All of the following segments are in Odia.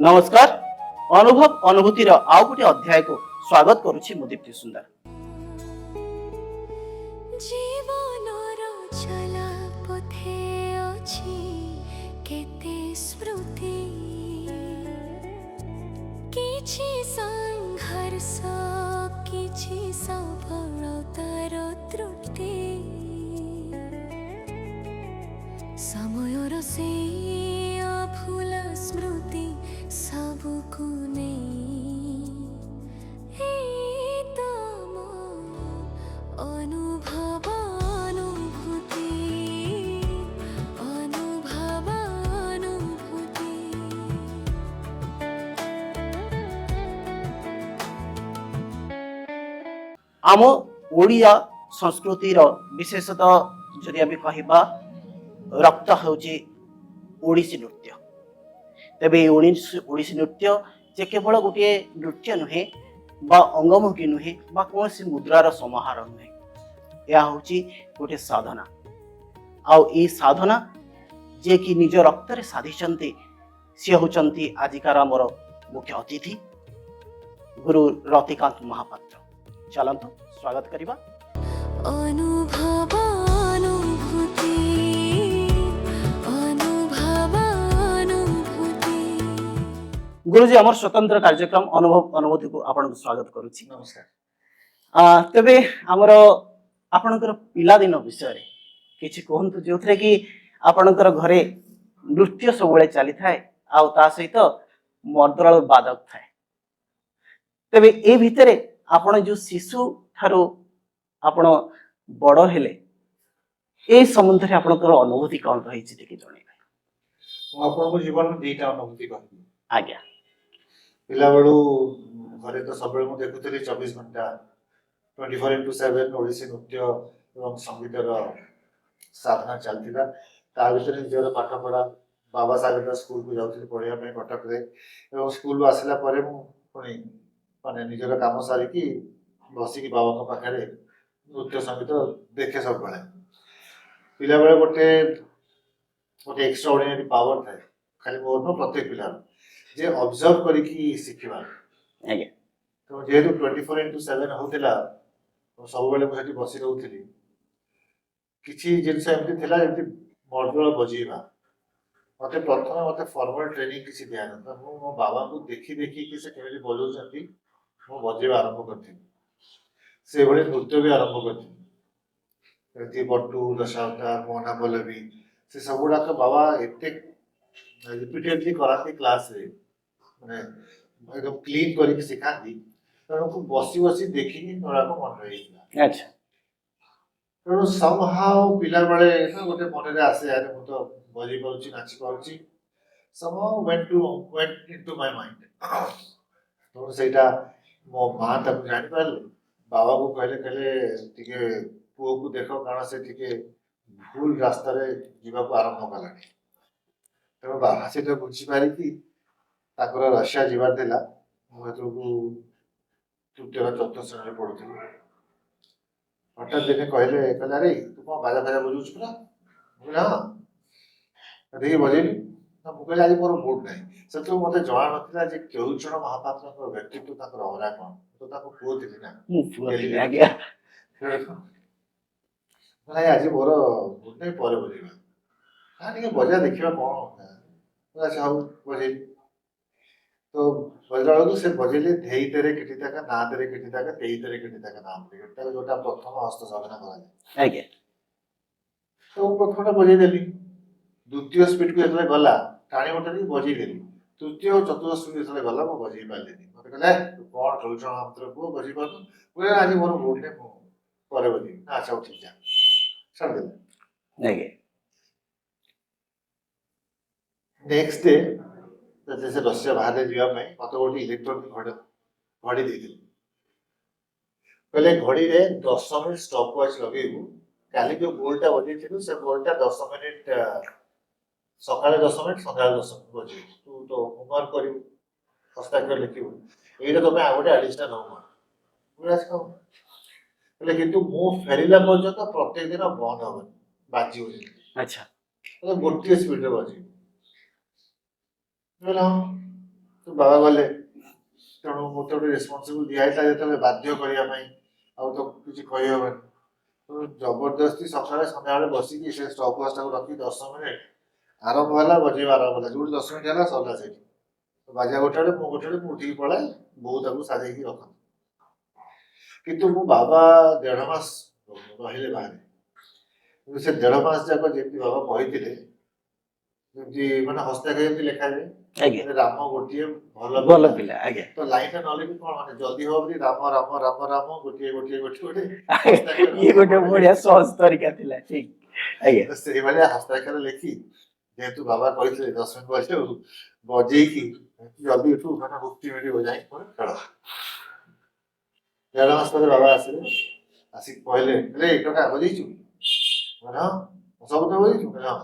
नमस्कार। अनुभव अनुभूतिर आउ गोटे अध्याय को स्वागत करुछि मु दीप्ति सुंदर। जीवनर चला पथे अछि केते स्मृति किछि संघर्ष किछि सफलतार त्रुटि समयर से अफुल स्मृति सबको नहीं तम अनुभव अनुभूति अनुभव अनुभूति आम ओडिया संस्कृतिर विशेषतः जदि आम कहबा रक्त होची ओडिसी नृत्य। तेबे ओडिसी नृत्य जे केवल गोटे नृत्य नुहे बा अंगमुखी नुहे बा कौन मुद्रार समाहार नुहे, यह होची गोटे साधना। आउ ई साधना जे कि निज रक्त रे साधिचंती सी होचंती आजिकार आमर मुख्य अतिथि गुरु रतिकांत महापात्र। चलंतु स्वागत करिबा। अनुभव अनुभूति अनुभव अनुभूति। गुरुजी आमर स्वतंत्र कार्यक्रम अनुभव अनुभूति को आपन स्वागत करूछि। नमस्कार। तेबे आमर आपनकर पिला दिन विषय रे किछि कहंतु जोथरे कि आपनकर घरे नृत्य सबले चली थाए आ ता सहित मर्दराल बादक थाए। तेबे ए भितरे आपण जो शिशु थारो आपण बड़ हेले ए संबंध रे आपनकर अनुभूति कोन रही छि देखि जणैबे। मु आपनको जीवन में दीटा अनुभूति कहबी। आज्ञा। पिला बेलू घरे तो सब मु देखुतली 24 घंटा 24x7 ओडिसी नृत्य एवं संगीतर साधना चलतिला। ता भीतर निजर पाठ पढ़ा बाबा सागर स्कूल को जाउथि पढ़िया में कटक रे एवं स्कूल आसला परे मु पुनी माने निजर काम सारी की बसी की बाबा को पाखरे नृत्य संगीत देखे सब बेले। पिला बेले गोटे गोटे एक्स्ट्राऑर्डिनरी पावर थाए खाली मोर न प्रत्येक पिला जे ऑब्जर्व करी की सिखिबा। आज्ञा। तो जेहेतु 24x7 होतिला तो सब बेले मु सेठी बसी रहउथिली। किछि जिनस एमति थिला जेमति मर्दल बजीबा मते प्रथम मते फॉर्मल ट्रेनिंग किछि दिया न मु मो बाबा को देखि देखि कि से केमि बजौछंती मु बजेबा आरंभ करथि। से भले नृत्य भी आरंभ करथि। एति बट्टू दशावतार मोहना पल्लवी से सब गुडा के बाबा एते रिपीटेडली कराती क्लास रे माने एकदम क्लीन करी के सिखाती। तो को बसी बसी देखि नोरा को मन रही। अच्छा। तो somehow पिला बेले ना गोटे मन रे आसे यार मु तो बजी पाउची नाची पाउची somehow went into my mind। तो सेटा मो मां तक जानि पाले बाबा को कहले टिके पुओ को देखो काना से टिके भूल रास्ता रे जीवा को आरंभ कलानी। तो बाबा से तो बुझी पारी कि ताकर रशिया जीवार देला मु हेतु को तृतीय चतुर्थ श्रेणी रे पढुथि। हठात दिने कहले अरे तू कौन बाजा बाजा बजौछ पुरा ना देखि बजेली ना मु कहले आज मोर मूड नाही। से तो मते जणा नथिला जे केउचण महापात्र को व्यक्तित्व ताकर औरा कोन तो ताको पुओ दिली ना मु फुली आज्ञा। नाही आज मोर मूड नाही परे बजेबा हां निके बजा देखिबा कोन अच्छा हो बजेली। तो बजला को से बजेले धेई तेरे किटी तक ना तेरे किटी तक तेई तेरे किटी तक नाम एटा जोटा प्रथम हस्त साधना करा जाय। आज्ञा। तो प्रथमटा बजे देली द्वितीय स्पीड को जतले गला टाणी मोटरी बजे देली तृतीय और चतुर्थ स्पीड जतले गला मो बजे पालेनी। मते कहले तू कोन खेलुछ मंत्र को बजे पानु बोले आज मोर मूड ने परे बजे अच्छा ठीक जा छोड़ दे। आज्ञा। नेक्स्ट डे जैसे रशिया बाहर जीवा में मत गोटे इलेक्ट्रॉनिक घड़ी देथिल कहले घड़ी रे 10 मिनिट स्टॉप वॉच लगेबू काली जो गोलटा बजेथिलु से गोलटा 10 मिनिट सकाळे 10 मिनिट संध्याळे 10 मिनिट बजे तू तो होमवर्क करिवु हस्ताक्षर लिखिवु एटा तो मैं आगोटे एडिशनल होमवर्क पूरा खाऊ कहले किंतु मु फेरिला पर्यंत प्रत्येक दिन बंद हबन बाजी हो। अच्छा। तो गोटे स्पीड रे बजे बोला ବାବା ଗଲେ ତେଣୁ ମୋତେ ଗୋଟେ ରେସ୍ପନ୍ସିବୁଲ୍ ଦିଆହେଇଥିଲା ଯେତେବେଳେ ବାଧ୍ୟ କରିବା ପାଇଁ ଆଉ ତ କିଛି କହିହେବନି ତେଣୁ ଜବରଦସ୍ତି ସକାଳେ ସନ୍ଧ୍ୟାବେଳେ ବସିକି ସେ ଷ୍ଟପ୍ ୱାଚ୍ଟାକୁ ରଖି 10 ମିନିଟ୍ ଆରମ୍ଭ ହେଲା ବଜେଇବା ଆରମ୍ଭ ହେଲା ଯୋଉଠି 10 ମିନିଟ୍ ହେଲା ସରିଲା ସେଇଠି ବାଜିଆ ଗୋଟେ ମୁଁ ଉଠିକି ପଳାଏ ବୋଉ ତାକୁ ସାଜେଇକି ରଖନ୍ତି କିନ୍ତୁ ମୋ ବାବା 1.5 ମାସ ରହିଲେ ବାହାରେ କିନ୍ତୁ ସେ 1.5 ମାସ ଯାକ ଯେମିତି ବାବା କହିଥିଲେ ଯେମିତି ମାନେ ହସ୍ତାକ୍ଷର ଯେମିତି ଲେଖାଯାଏ ଆଜ୍ଞା ରାମ ଗୋଟିଏ ଭଲ ଭଲ ପିଲା ପିଲା ଆଜ୍ଞା ତ ଲାଇନଟା ନହେଲେ ବି କଣ ମାନେ ଜଲ୍ଦି ହବ ବୋଲି ରାମ ରାମ ରାମ ରାମ ଗୋଟିଏ ଗୋଟିଏ ଗୋଟିଏ ଇଏ ଗୋଟେ ବଢିଆ ସହଜ ତରିକା ଥିଲା ଠିକ ଆଜ୍ଞା ତ ସେଇଭଳିଆ ହସ୍ତାକ୍ଷର ଲେଖି ଯେହେତୁ ବାବା କହିଥିଲେ 10 ମିନିଟ୍ ବଜେଇବୁ ବଜେଇକି ଜଲ୍ଦି ଉଠୁ ମାନେ ମୁକ୍ତି ମିଳିବ ଯାଇ ପୁଣି ଖେଳ 1.5 ମାସ ପରେ ବାବା ଆସିଲେ ଆସିକି କହିଲେ ରେ ଟଙ୍କା ବଜେଇଛୁ ହଁ ସବୁ ତ ବଜେଇଛୁ ହଁ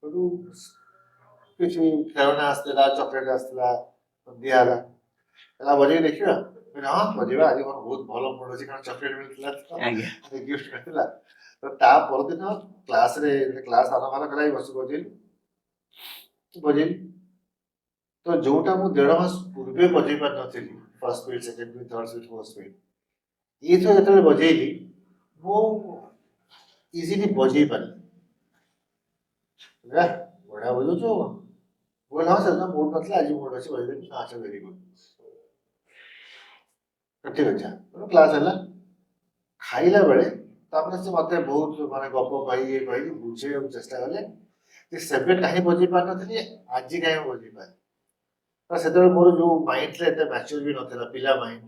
ସେଠୁ କିଛି ଖେଳଣା ଆସିଥିଲା ଚକଲେଟ୍ ଆସିଥିଲା ଦିଆହେଲା ହେଲା ବଜେଇକି ଦେଖିବା ହଁ ବଜେଇବା ଆଜି ମୋର ବହୁତ ଭଲ ମୁଡ୍ ଅଛି କାରଣ ଚକଲେଟ୍ ମିଳିଥିଲା ଆଜ୍ଞା ଗିଫ୍ଟ ମିଳିଥିଲା ତ ତା ପରଦିନ କ୍ଲାସରେ କ୍ଲାସ ଆରମ୍ଭ ହେଲା କଲା ବସି ବଜେଇଲି ତ ଯୋଉଟା ମୁଁ 1.5 ମାସ ପୂର୍ବେ ବଜେଇ ପାରିନଥିଲି first speed second speed third speed fourth speed ଏଇଥର ଯେତେବେଳେ ବଜେଇଲି ମୁଁ ଇଜିଲି ବଜେଇ ପାରିଲି ବଢିଆ ବଜଉଛୁ ବୋଲେ ହଁ ସେଦିନ ମୁଡ୍ ନଥିଲା ଆଜି ମୁଡ୍ ଅଛି ବଜେଇଦେଲି ଆଚ୍ଛା ଭେରି ଗୁଡ୍ ଠିକ ଅଛି କ୍ଲାସ ହେଲା ଖାଇଲା ବେଳେ ତାପରେ ସେ ମତେ ବହୁତ ମାନେ ଗପ କହି ବୁଝେଇବାକୁ ଚେଷ୍ଟା କଲେ ଯେ ସେବେ କାହିଁ ବଜେଇ ପାରିନଥିଲି ଆଜି କାହିଁ ବଜେଇ ପାରିଲି ତ ସେତେବେଳେ ମୋର ଯୋଉ ମାଇଣ୍ଡରେ ଏତେ ମ୍ୟାଚୁର ବି ନଥିଲା ପିଲା ମାଇଣ୍ଡ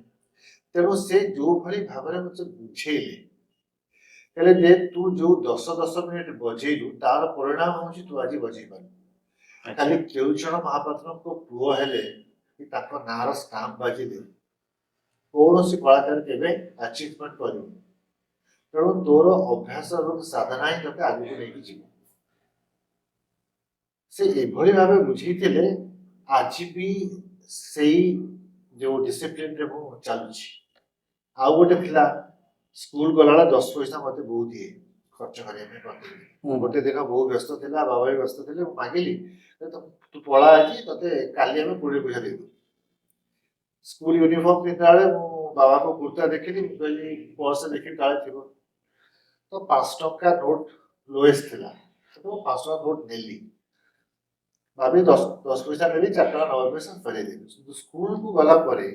ତେଣୁ ସେ ଯୋଉ ଭଳି ଭାବରେ ମତେ ବୁଝେଇଲେ ହେଲେ ଯେ ତୁ ଯୋଉ 10 ମିନିଟ୍ ବଜେଇଲୁ ତାର ପରିଣାମ ହଉଛି ତୁ ଆଜି ବଜେଇ ପାରିଲୁ ଖାଲି କେଳୁଚରଣ ମହାପାତ୍ରଙ୍କ ପୁଅ ହେଲେ କି ତାଙ୍କ ନାଁର ଷ୍ଟାମ୍ପ ବାଜିଲେ କୌଣସି କଳାକାର କେବେ ଆଚିଭମେଣ୍ଟ କରିବ ତେଣୁ ତୋର ଅଭ୍ୟାସ ଏବଂ ସାଧନା ହିଁ ତତେ ଆଗକୁ ନେଇକି ଯିବ ସେ ଏଭଳି ଭାବେ ବୁଝେଇଥିଲେ ଆଜି ବି ସେଇ ଯୋଉ ଡିସିପ୍ଲିନରେ ମୁଁ ଚାଲୁଛି ଆଉ ଗୋଟେ ଥିଲା ସ୍କୁଲ ଗଲାବେଳେ 10 ପଇସା ମତେ ବୋଉ ଦିଏ ଖର୍ଚ୍ଚ କରିବା ପାଇଁ ପ୍ରତିଦିନ ଗୋଟେ ଦିନ ବୋଉ ବ୍ୟସ୍ତ ଥିଲା ବାବା ବି ବ୍ୟସ୍ତ ଥିଲେ ମୁଁ ମାଗିଲି ତୁ ପଳା ଆଜି ତତେ କାଲି ଆମେ 20 ପଇସା ଦେଇଦେବୁ ସ୍କୁଲ ୟୁନିଫର୍ମ ପିନ୍ଧିଲା ବେଳେ ମୁଁ ବାବାଙ୍କ କୁର୍ତ୍ତା ଦେଖିଲି ମୁଁ କହିଲି ପର୍ସ ଦେଖିଲି କାଳେ ଥିବ ତ 5 ଟଙ୍କା ନୋଟ ଲୋଏଷ୍ଟ ଥିଲା ତ 5 ଟଙ୍କା ନୋଟ ନେଲି ଭାବି 10 ପଇସା ନେଲି 4 ଟଙ୍କା 90 ପଇସା ଫେରେଇ ଦେଲି କିନ୍ତୁ ସ୍କୁଲକୁ ଗଲା ପରେ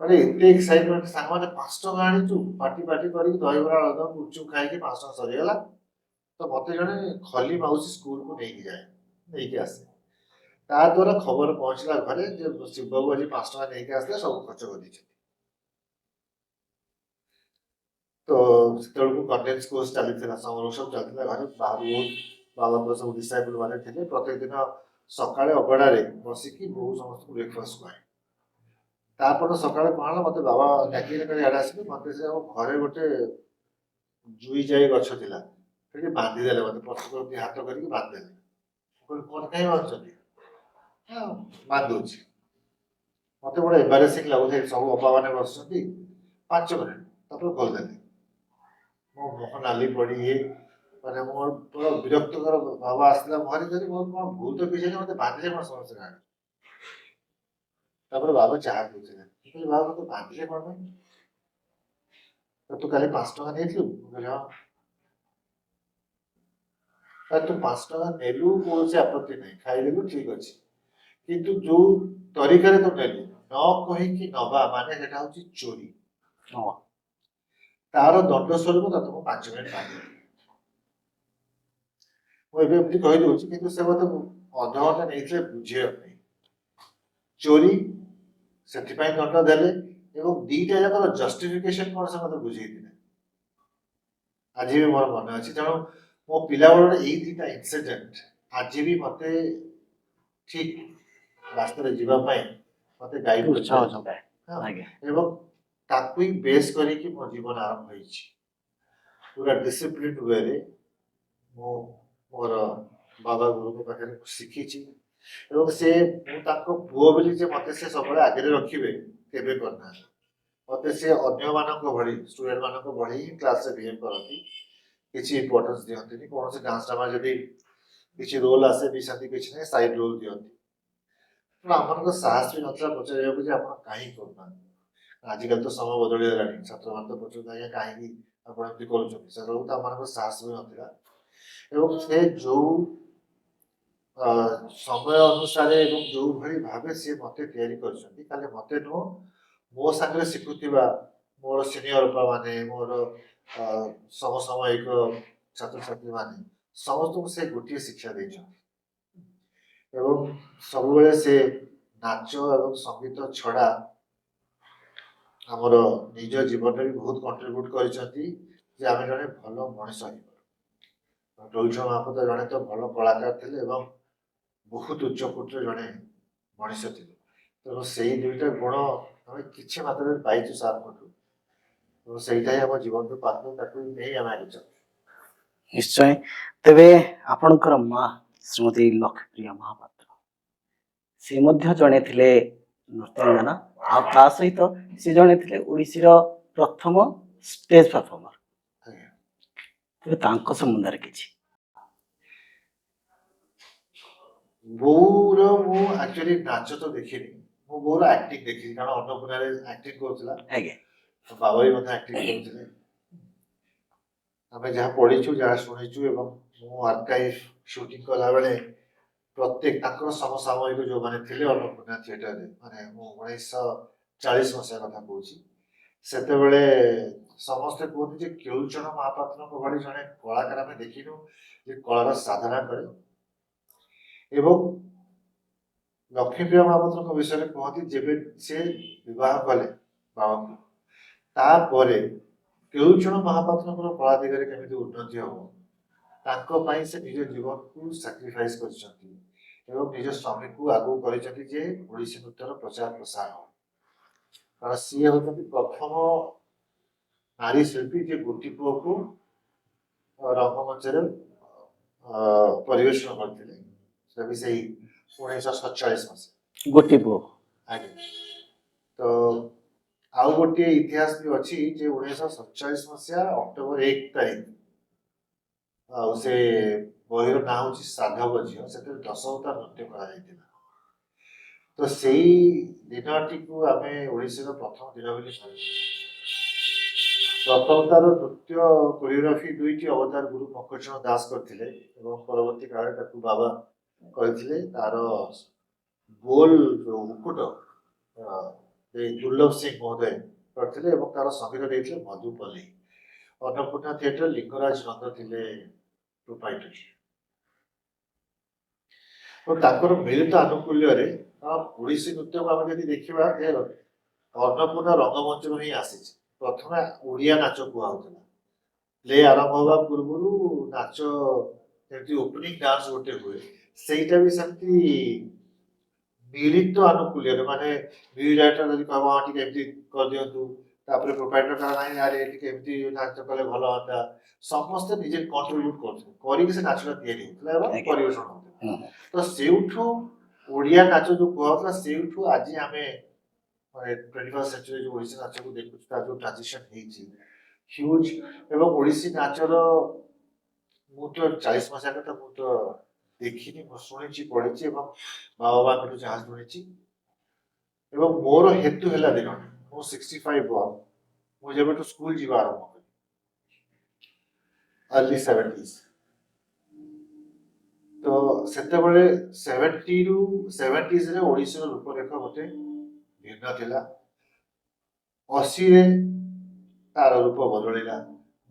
ମାନେ ଏତେ ଏକ୍ସାଇଟମେଣ୍ଟ ସାଙ୍ଗମାନେ 5 ଟଙ୍କା ଆଣିଛୁ ପାଟି କରିକି ଦହିବରା ଆଳୁଦମ ଗୁପଚୁପ ଖାଇକି 5 ଟଙ୍କା ସରିଗଲା ତ ମତେ ଜଣେ ଖଲି ମାଉସୀ ସ୍କୁଲକୁ ନେଇକି ଆସେ ତା ଦ୍ୱାରା ଖବର ପହଞ୍ଚିଲା ଘରେ ଯେ ଶିବବାବୁ ଆଜି 5 ଟଙ୍କା ନେଇକି ଆସିଲେ ସବୁ ଖର୍ଚ୍ଚ କରିଦେଇଛନ୍ତି ତ ସେତେବେଳକୁ କଣ୍ଡେନ୍ସ କୋର୍ସ ଚାଲିଥିଲା ସମର ସବୁ ଚାଲିଥିଲା ଘରେ ବାହାରୁ ବାବାଙ୍କ ସବୁ ଡିସାଇବଲ୍ ମାନେ ଥିଲେ ପ୍ରତ୍ୟେକ ଦିନ ସକାଳେ ଅଗଣାରେ ବସିକି ବୋଉ ସମସ୍ତଙ୍କୁ ବ୍ରେକଫାଷ୍ଟ ଖୁଆଏ ତାପରେ ସକାଳେ କଣ ହେଲା ମତେ ବାବା ଡାକିଲେ କହିଲେ ଇଆଡେ ଆସିଲେ ମତେ ସେ ଆମ ଘରେ ଗୋଟେ ଜୁଇ ଯାଇ ଗଛ ଥିଲା ସେଠି ବାନ୍ଧିଦେଲେ ମତେ ପଛକୁ ହାତ କରିକି ବାନ୍ଧିଦେଲେ କହିଲି କଣ କାହିଁ ବାନ୍ଧୁଛନ୍ତି ବାନ୍ଧୁଛି ମତେ ଗୋଟେ ଏମ୍ବାରେସିଂ ଲାଗୁଥାଏ ସବୁ ଅପା ମାନେ ବସୁଛନ୍ତି 5 ମିନିଟ୍ ତାପରେ ଖୋଲିଦେଲେ ମୋ ମୁହଁ ନାଲି ପଡି ମାନେ ମୋର ପୁରା ବିରକ୍ତକର ଭାବ ଆସିଥିଲା ମୁହଁରେ ଯଦି ମୋର କଣ ଭୁଲ ତ କିଛି ନାହିଁ ମତେ ବାନ୍ଧିଲେ କଣ ସମସ୍ତେ ଜାଣେ ତାପରେ ବାବା ଚାହା ପିଉଥିଲେ କହିଲି ବାବା ମତେ ବାନ୍ଧିଲେ କଣ ପାଇଁ ତୁ କାଲି 5 ଟଙ୍କା ନେଇଥିଲୁ କହିଲି ହଁ ତୁ 5 ଟଙ୍କା ନେଲୁ କୌଣସି ଆପତ୍ତି ନାହିଁ ଖାଇଦେଲୁ ଠିକ ଅଛି କିନ୍ତୁ ଯୋଉ ତରିକାରେ ତୁ ନେଲୁ ନ କହିକି ନବା ମାନେ ସେଟା ହଉଛି ଚୋରି ତାର ଦଣ୍ଡ ସ୍ୱରୂପ ତତେ ମୁଁ 5 ମିନିଟ୍ ବାନ୍ଧିଲି ମୁଁ ଏବେ ଏମିତି କହିଦଉଛି କିନ୍ତୁ ସେ ମତେ ଅଧଘଣ୍ଟା ନେଇଥିଲେ ବୁଝେଇବା ପାଇଁ ଚୋରି ସେଥିପାଇଁ ଦଣ୍ଡ ଦେଲେ ଏବଂ ଦିଟା ଯାକର ଜଷ୍ଟିଫିକେସନ କଣ ସେ ମତେ ବୁଝେଇଥିଲେ ଆଜି ବି ମୋର ମନେ ଅଛି ତେଣୁ ମୋ ପିଲାବେଳର ଏଇ ଦିଟା ଇନସିଡେଣ୍ଟ ଆଜି ବି ମତେ ଠିକ ରାସ୍ତାରେ ଯିବା ପାଇଁ ମତେ ଗାଇଡ ଏବଂ ତାକୁ ହିଁ ବେସ୍ କରିକି ମୋ ଜୀବନ ଆରମ୍ଭ ହେଇଛି ପୁରା ଡିସିପ୍ଲିନ ୱେରେ ମୁଁ ମୋର ବାବା ଗୁରୁଙ୍କ ପାଖରେ ଶିଖିଛି ଏବଂ ସେ ମୁଁ ତାଙ୍କ ପୁଅ ବୋଲି ଯେ ମତେ ସେ ସବୁବେଳେ ଆଗରେ ରଖିବେ କେବେ କରିନାହାନ୍ତି ମତେ ସେ ଅନ୍ୟମାନଙ୍କ ଭଳି ଷ୍ଟୁଡେଣ୍ଟ ମାନଙ୍କ ଭଳି ହିଁ କ୍ଲାସରେ ବିହେଭ କରନ୍ତି କିଛି ଇମ୍ପୋର୍ଟାନ୍ସ ଦିଅନ୍ତିନି କୌଣସି ଡାନ୍ସ ଡ୍ରାମା ଯଦି କିଛି ରୋଲ ଆସେ ବି ସେମିତି କିଛି ନାହିଁ ସାଇଡ୍ ରୋଲ ଦିଅନ୍ତି ଆମମାନଙ୍କ ସାହସ ବି ନଥିଲା ପଚାରିବାକୁ ଯେ ଆପଣ କାହିଁକି କରୁନାହାନ୍ତି। ଆଜିକାଲି ତ ସମୟ ବଦଳିଗଲାଣି, ଛାତ୍ରମାନେ ତ ପଚାରୁଛନ୍ତି ଆଜ୍ଞା କାହିଁକି ଆପଣ ଏମିତି କରୁଛନ୍ତି। ସେତେବେଳକୁ ତ ଆମମାନଙ୍କ ସାହସ ବି ନଥିଲା। ଏବଂ ସେ ଯୋଉ ସମୟ ଅନୁସାରେ ଏବଂ ଯୋଉ ଭଳି ଭାବେ ସିଏ ମତେ ତିଆରି କରିଛନ୍ତି, ଖାଲି ମତେ ନୁହଁ ମୋ ସାଙ୍ଗରେ ଶିଖୁଥିବା ମୋର ସିନିୟର ମାନେ ମୋର ସମସାମୟିକ ଛାତ୍ରଛାତ୍ରୀ ମାନେ ସମସ୍ତଙ୍କୁ ସେ ଗୋଟିଏ ଶିକ୍ଷା ଦେଇଛନ୍ତି। ଏବଂ ସବୁବେଳେ ସେ ନାଚ ଏବଂ ସଙ୍ଗୀତ ଛଡା ଆମର ନିଜ ଜୀବନରେ ବି ବହୁତ କଣ୍ଟ୍ରିବ୍ୟୁଟ କରିଛନ୍ତି ଯେ ଆମେ ଜଣେ ଭଲ ମଣିଷ ହେଇପାରୁ। ରଘୁଚରଣ ମହାପାତ୍ର ଜଣେ ତ ଭଲ କଳାକାର ଥିଲେ ଏବଂ ବହୁତ ଉଚ୍ଚକୋଟୀର ଜଣେ ମଣିଷ ଥିଲେ। ତେଣୁ ସେଇ ଦୁଇଟା ଗୁଣ ଆମେ କିଛି ମାତ୍ରାରେ ପାଇଛୁ ସାର୍ଙ୍କଠୁ। ତେଣୁ ସେଇଟା ହିଁ ଆମ ଜୀବନରୁ ପାଇଛୁ, ତାକୁ ନେଇ ଆମେ ଆଗିଛୁ। ନିଶ୍ଚୟ। ତେବେ ଆପଣଙ୍କର ମା ଶ୍ରୀମତୀ ଲକ୍ଷ୍ମୀପ୍ରିୟା ମହାପାତ୍ର ସେ ମଧ୍ୟ ଜଣେ ଥିଲେ ନୃତ୍ୟାଙ୍ଗନା, ଆଉ ତା ସହିତ ସେ ଜଣେ ଥିଲେ ଓଡ଼ିଶୀର ପ୍ରଥମ ଷ୍ଟେଜ ପରଫର୍ମର। ଆଜ୍ଞା। ତେବେ ତାଙ୍କ ସମ୍ବନ୍ଧରେ କିଛି ବୋଉର ମୁଁ ଆକ୍ଚୁଆଲି ନାଚ ତ ଦେଖିନି, ମୁଁ ବୋଉର ଆକ୍ଟିଂ ଦେଖିଛି, କାରଣ ଅନ୍ନପୂର୍ଣ୍ଣାରେ ଆକ୍ଟିଂ କରୁଥିଲା। ଆଜ୍ଞା ବାବା ବି ମଧ୍ୟ ଆକ୍ଟିଂ କରୁଥିଲେ। ଆମେ ଯାହା ପଢିଛୁ, ଯାହା ଶୁଣିଛୁ, ଏବଂ ମୁଁ ଆର୍କାଇଭ ସୁଟିଂ କଲାବେଳେ ପ୍ରତ୍ୟେକ ତାଙ୍କର ସମସାମୟିକ ଯୋଉମାନେ ଥିଲେ ଅନ୍ନପୂର୍ଣ୍ଣା ଥିଏଟରରେ, ମାନେ ମୁଁ 1940 ମସିହା କଥା କହୁଛି, ସେତେବେଳେ ସମସ୍ତେ କୁହନ୍ତି ଯେ କେଳୁଚରଣ ମହାପାତ୍ରଙ୍କ ଭଳି ଜଣେ କଳାକାର ଆମେ ଦେଖିନୁ ଯେ କଳାର ସାଧନା କରେ। ଏବଂ ଲକ୍ଷ୍ମୀପ୍ରିୟା ମହାପାତ୍ରଙ୍କ ବିଷୟରେ କୁହନ୍ତି ଯେବେ ସେ ବିବାହ କଲେ ବାବାଙ୍କୁ, ତାପରେ କେଳୁଚରଣ ମହାପାତ୍ରଙ୍କର କଳା ଦିଗରେ କେମିତି ଉନ୍ନତି ହବ ତାଙ୍କ ପାଇଁ ସେ ନିଜ ଜୀବନକୁ ସାକ୍ରିଫାଇସ୍ କରିଛନ୍ତି ଏବଂ ନିଜ ସ୍ୱାମୀକୁ ଆଗକୁ କରିଛନ୍ତି ଯେ ଓଡ଼ିଶୀ ନୃତ୍ୟର ପ୍ରଚାର ପ୍ରସାର ହବ। କାରଣ ସିଏ ହେଉଛନ୍ତି ପ୍ରଥମ ନାରୀ ଶିଳ୍ପୀ ଯେ ଗୋଟି ପୁଅକୁ ରଙ୍ଗମଞ୍ଚରେ ପରିବେଷଣ କରିଥିଲେ। ସେଟା ବି ସେଇ 1947 ମସିହା। ଗୋଟି ପୁଅ। ଆଜ୍ଞା। ତ ଆଉ ଗୋଟିଏ ଇତିହାସ ବି ଅଛି ଯେ 1947 ମସିହା ଅକ୍ଟୋବର 1 ତାରିଖ, ଆଉ ସେ ବହିର ନାଁ ହଉଛି ସାଧବ ଝିଅ, ସେଥିରେ ଦଶବତା ନୃତ୍ୟ କରାଯାଇଥିଲା। ତ ସେଇ ଦିନଟିକୁ ଆମେ ଓଡ଼ିଶୀର ପ୍ରଥମ ଦିନ ବୋଲି କହିବୁ। ପ୍ରଥମତାର ନୃତ୍ୟ କୋରିଓଗ୍ରାଫି ଦୁଇଟି ଅବତାର ଗୁରୁ ପଙ୍କଜଚରଣ ଦାସ କରିଥିଲେ ଏବଂ ପରବର୍ତ୍ତୀ କାଳରେ ତାକୁ ବାବା କରିଥିଲେ। ତାର ଗୋଲ ମୁକୁଟ ଦୁର୍ଲଭ ସିଂ ମହୋଦୟ କରିଥିଲେ ଏବଂ ତାର ସଙ୍ଗୀତ ଦେଇଥିଲେ ମଧୁପଲ୍ଲୀ। ଅନ୍ନପୂର୍ଣ୍ଣା ଥିଏଟର ଲିଙ୍ଗରାଜ ନନ୍ଦ ଥିଲେ ପ୍ରୋପାଇଟର। ଏବଂ ତାଙ୍କର ମିଳିତ ଆନୁକୂଲ୍ୟରେ ଓଡ଼ିଶୀ ନୃତ୍ୟକୁ ଆମେ ଯଦି ଦେଖିବା ଯେ ଅନ୍ନପୂର୍ଣ୍ଣା ରଙ୍ଗମଞ୍ଚରୁ ହିଁ ଆସିଛି। ପ୍ରଥମେ ଓଡ଼ିଆ ନାଚ କୁହାହଉଥିଲା, ପ୍ଲେ ଆରମ୍ଭ ହେବା ପୂର୍ବରୁ ନାଚ ଯେମିତି ଓପନିଂ ଡାନ୍ସ ଗୋଟେ ହୁଏ, ସେଇଟା ବି ସେମିତି ମିଳିତ ଆନୁକୂଲ୍ୟରେ, ମାନେ ମ୍ୟୁଜିକ୍ ଡାଇରେକ୍ଟର ଯଦି କହିବ ହଁ ଟିକେ ଏମିତି କରିଦିଅନ୍ତୁ, ତାପରେ ପ୍ରୋପାଇଟର କହିବ ନାହିଁ ଆରେ ଟିକେ ଏମିତି ନାଚ କଲେ ଭଲ ହୁଅନ୍ତା, ସମସ୍ତେ ନିଜେ କଣ୍ଟ୍ରିବ୍ୟୁଟ କରୁଥିଲେ, କରିକି ସେ ନାଚଟା ତିଆରି ହେଉଥିଲା ଏବଂ ପରିବେଷଣ ହେଉଥିଲା। ତ ସେଇଠୁ ଓଡ଼ିଆ ନାଚ ଯୋଉ କୁହାହଉଥିଲା, ସେଇଠୁ ଆଜି ଆମେ 21st ସେଞ୍ଚୁରୀ ଯୋଉ ଓଡ଼ିଶୀ ନାଚକୁ ଦେଖୁଛୁ, ତାର ଯୋଉ ଟ୍ରାନଜିସନ ହେଇଛି ହ୍ୟୁଜ। ଏବଂ ଓଡ଼ିଶୀ ନାଚର ମୁଁ ତ 40 ମସିହା କଥା ମୁଁ ତ ଦେଖିନି, ମୁଁ ଶୁଣିଛି, ପଢିଛି ଏବଂ ବାବାଙ୍କଠୁ ଯାହା ଶୁଣିଛି। ଏବଂ ମୋର ହେତୁ ହେଲା ଦିନ ମୁଁ 65 ବର୍ଷ, ମୁଁ ଯେବେଠୁ ସ୍କୁଲ ଯିବା ଆରମ୍ଭ କଲି early 70s, ତ ସେତେବେଳେ 70ରେ ଓଡ଼ିଶୀର ରୂପରେଖ ଗୋଟେ ଭିନ୍ନ ଥିଲା। 80ରେ ତାର ରୂପ ବଦଳିଲା,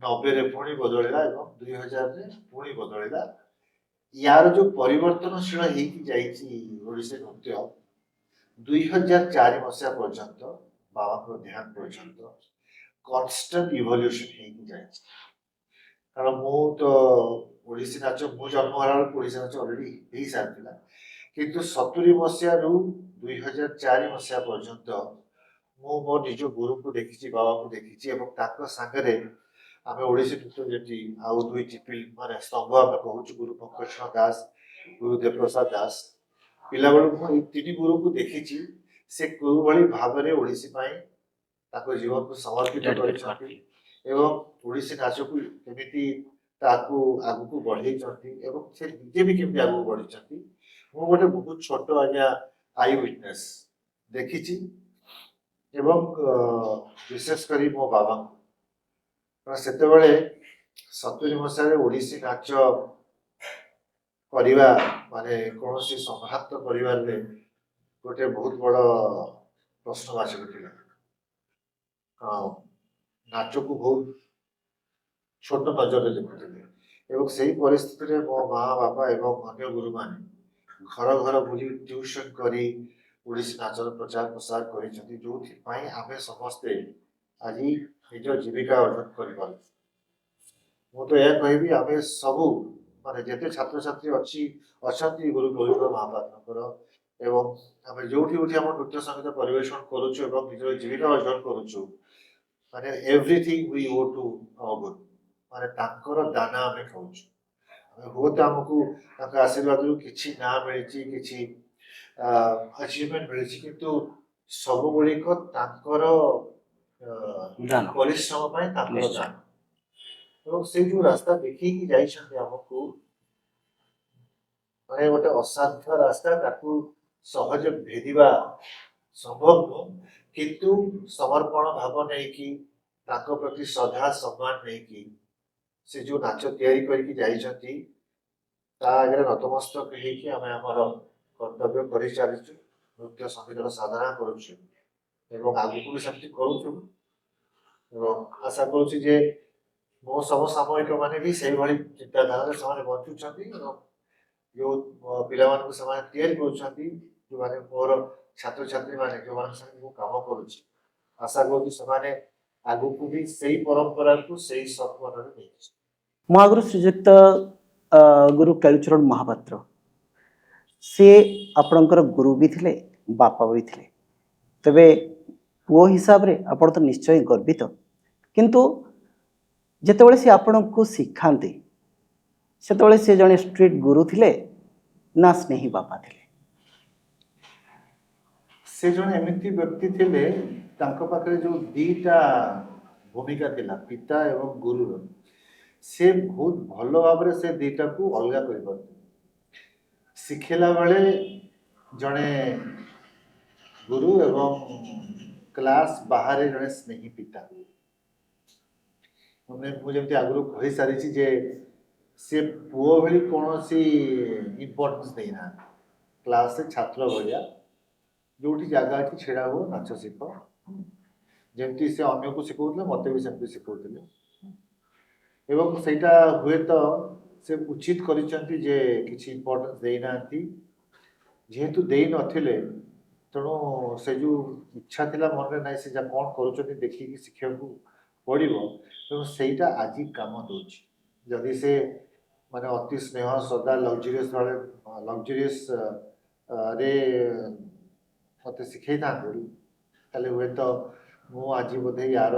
90ରେ ପୁଣି ବଦଳିଲା ଏବଂ 2000ରେ ପୁଣି ବଦଳିଲା। ୟାର ଯୋଉ ପରିବର୍ତ୍ତନଶୀଳ ହେଇକି ଯାଇଛି ଓଡ଼ିଶୀ ନୃତ୍ୟ 2004 ମସିହା ପର୍ଯ୍ୟନ୍ତ, ବାବାଙ୍କ ଦେହାନ୍ତ ପର୍ଯ୍ୟନ୍ତ କନଷ୍ଟାଣ୍ଟ ଇଭଲ୍ୟୁସନ ହେଇକି ଯାଇଛି। କାରଣ ମୁଁ ତ ଓଡ଼ିଶୀ ନାଚ, ମୁଁ ଜନ୍ମ ହେଲା ବେଳକୁ ଓଡ଼ିଶୀ ନାଚ ଅଲରେଡି ହେଇସାରିଥିଲା, କିନ୍ତୁ 70 ମସିହାରୁ 2004 ମସିହା ପର୍ଯ୍ୟନ୍ତ ମୁଁ ମୋ ନିଜ ଗୁରୁଙ୍କୁ ଦେଖିଛି, ବାବାଙ୍କୁ ଦେଖିଛି ଏବଂ ତାଙ୍କ ସାଙ୍ଗରେ ଆମେ ଓଡ଼ିଶୀ ନୃତ୍ୟ ଯେମିତି ଆଉ ଦୁଇଟି ମାନେ ସ୍ତମ୍ଭ ଆମେ କହୁଛୁ, ଗୁରୁ ପଙ୍କଜଚରଣ ଦାସ, ଗୁରୁ ଦେବପ୍ରସାଦ ଦାସ। ପିଲାବେଳୁ ମୁଁ ଏଇ ତିନି ଗୁରୁଙ୍କୁ ଦେଖିଛି, ସେ କୋଉ ଭଳି ଭାବରେ ଓଡ଼ିଶୀ ପାଇଁ ତାଙ୍କ ଜୀବନକୁ ସମର୍ପିତ କରିଛନ୍ତି ଏବଂ ଓଡ଼ିଶୀ ନାଚକୁ କେମିତି ତାକୁ ଆଗକୁ ବଢେଇଛନ୍ତି ଏବଂ ସେ ନିଜେ ବି କେମିତି ଆଗକୁ ବଢିଛନ୍ତି। ମୁଁ ଗୋଟେ ବହୁତ ଛୋଟ ଆଜ୍ଞା आई विटनेस देखिछि ଏବଂ ବିଶେଷ କରି ମୋ ବାବା କାରଣ ସେତେବେଳେ 70 ମସିହାରେ ଓଡ଼ିଶୀ ନାଚ କରିବା ମାନେ କୌଣସି ସମ୍ଭ୍ରାନ୍ତ ପରିବାରରେ ଗୋଟେ ବହୁତ ବଡ଼ ପ୍ରଶ୍ନବାଚକ ଥିଲା। ନାଚକୁ ବହୁତ ଛୋଟ ନଜରରେ ଦେଖୁଥିଲେ ଏବଂ ସେହି ପରିସ୍ଥିତିରେ ମୋ ମା ବାପା ଏବଂ ଅନ୍ୟ ଗୁରୁମାନେ ଘର ଘର ବୁଲି ଟ୍ୟୁସନ କରି ଓଡ଼ିଶୀ ନାଚର ପ୍ରଚାର ପ୍ରସାର କରିଛନ୍ତି ଯେଉଁଥିପାଇଁ ଆମେ ସମସ୍ତେ ଆଜି ନିଜ ଜୀବିକା ଅର୍ଜନ କରିପାରୁଛୁ। ମୁଁ ତ ଏହା କହିବି ଆମେ ସବୁ ମାନେ ଯେତେ ଛାତ୍ରଛାତ୍ରୀ ଅଛନ୍ତି ଗୁରୁ ଗୋବିନ୍ଦ ମହାପାତ୍ରଙ୍କର ଏବଂ ଆମେ ଯୋଉଠି ଆମ ନୃତ୍ୟ ସଙ୍ଗୀତ ପରିବେଷଣ କରୁଛୁ ଏବଂ ନିଜର ଜୀବିକା ଅର୍ଜନ କରୁଛୁ ମାନେ everything we owe to our guru ମାନେ ତାଙ୍କର ଦାନା ଆମେ ଖାଉଛୁ। ହୁଏତ ଆମକୁ ତାଙ୍କ ଆଶୀର୍ବାଦରୁ କିଛି ନାଁ ମିଳିଛି କିଛି ଆଚିଭମେଣ୍ଟ ମିଳିଛି କିନ୍ତୁ ସବୁଗୁଡ଼ିକ ତାଙ୍କର ଦାନ। ପରିଶ୍ରମ ପାଇଁ ତାଙ୍କର ନିଶ୍ଚୟ। ଦାନ ଏବଂ ସେଇ ଯୋଉ ରାସ୍ତା ଦେଖେଇକି ଯାଇଛନ୍ତି ଆମକୁ ମାନେ ଗୋଟେ ଅସାଧ୍ୟ ରାସ୍ତା ତାକୁ ସହଜ ଭେଦିବା ସମ୍ଭବ ନୁହଁ କିନ୍ତୁ ସମର୍ପଣ ଭାବ ନେଇକି ତାଙ୍କ ପ୍ରତି ଶ୍ରଦ୍ଧା ସମ୍ମାନ ନେଇକି ସେ ଯୋଉ ନାଚ ତିଆରି କରିକି ଯାଇଛନ୍ତି ତା ଆଗରେ ନତମସ୍ତକ ହେଇକି ଆମେ ଆମର କର୍ତ୍ତବ୍ୟ କରି ଚାଲିଛୁ ନୃତ୍ୟ ସଙ୍ଗୀତର ସାଧନା କରୁଛୁ ଏବଂ ଆଗକୁ ବି ସେମିତି କରୁଛୁ ଏବଂ ଆଶା କରୁଛି ଯେ ମୋ ସମସାମୟିକ ମାନେ ବି ସେଇଭଳି ଚିନ୍ତାଧାରାରେ ସେମାନେ ବଞ୍ଚୁଛନ୍ତି ଏବଂ ଯୋଉ ପିଲାମାନଙ୍କୁ ସେମାନେ ତିଆରି କରୁଛନ୍ତି ଯୋଉମାନେ ମୋର ଛାତ୍ରଛାତ୍ରୀ ମାନେ ଯୋଉମାନଙ୍କ ସାଙ୍ଗେ ମୁଁ କାମ କରୁଛି ଆଶା କରୁଛି ସେମାନେ ଆଗକୁ ବି ସେଇ ପରମ୍ପରାକୁ ସେଇ ସତ୍ପଥରେ ନେଇଛି। ମୁଁ ଆଗରୁ ଶ୍ରୀଯୁକ୍ତ ଗୁରୁ କାଳୁଚରଣ ମହାପାତ୍ର ସେ ଆପଣଙ୍କର ଗୁରୁ ବି ଥିଲେ ବାପା ବି ଥିଲେ ତେବେ ପୁଅ ହିସାବରେ ଆପଣ ତ ନିଶ୍ଚୟ ଗର୍ବିତ କିନ୍ତୁ ଯେତେବେଳେ ସେ ଆପଣଙ୍କୁ ଶିଖାନ୍ତି ସେତେବେଳେ ସେ ଜଣେ ଷ୍ଟ୍ରିଟ୍ ଗୁରୁ ଥିଲେ ନା ସ୍ନେହୀ ବାପା ଥିଲେ? ସେ ଜଣେ ଏମିତି ବ୍ୟକ୍ତି ଥିଲେ ତାଙ୍କ ପାଖରେ ଯୋଉ ଦିଟା ଭୂମିକା ଥିଲା ପିତା ଏବଂ ଗୁରୁର ସେ ବହୁତ ଭଲ ଭାବରେ ସେ ଦିଟାକୁ ଅଲଗା କରିପାରୁଥିଲେ। ଶିଖେଇଲା ବେଳେ ଜଣେ ଗୁରୁ ଏବଂ କ୍ଲାସ୍ ବାହାରେ ଜଣେ ସ୍ନେହୀ ପିତା। ମୁଁ ଯେମିତି ଆଗରୁ କହିସାରିଛି ଯେ ସେ ପୁଅ ଭଳି କୌଣସି ଇମ୍ପୋର୍ଟାନ୍ସ ଦେଇନାହାନ୍ତି କ୍ଲାସରେ ଛାତ୍ର ଭଳିଆ ଯୋଉଠି ଜାଗା ଅଛି ଛିଡ଼ା ହୁଅ ନାଚ ଶିଖ ଯେମିତି ସେ ଅନ୍ୟକୁ ଶିଖଉଥିଲେ ମୋତେ ବି ସେମିତି ଶିଖଉଥିଲେ ଏବଂ ସେଇଟା ହୁଏତ ସେ ଉଚିତ କରିଛନ୍ତି ଯେ କିଛି ଇମ୍ପୋର୍ଟାନ୍ସ ଦେଇନାହାନ୍ତି ଯେହେତୁ ଦେଇନଥିଲେ ତେଣୁ ସେ ଯୋଉ ଇଚ୍ଛା ଥିଲା ମନରେ ନାହିଁ ସେ ଯାହା କ'ଣ କରୁଛନ୍ତି ଦେଖିକି ଶିଖିବାକୁ ପଡ଼ିବ ତେଣୁ ସେଇଟା ଆଜି କାମ ଦେଉଛି। ଯଦି ସେ ମାନେ ଅତି ସ୍ନେହ ଶ୍ରଦ୍ଧା ଲକ୍ଜରିୟସ୍ ରେ ମୋତେ ଶିଖେଇଥାନ୍ତି ତାହେଲେ ହୁଏତ ମୁଁ ଆଜି ବୋଧେ ୟାର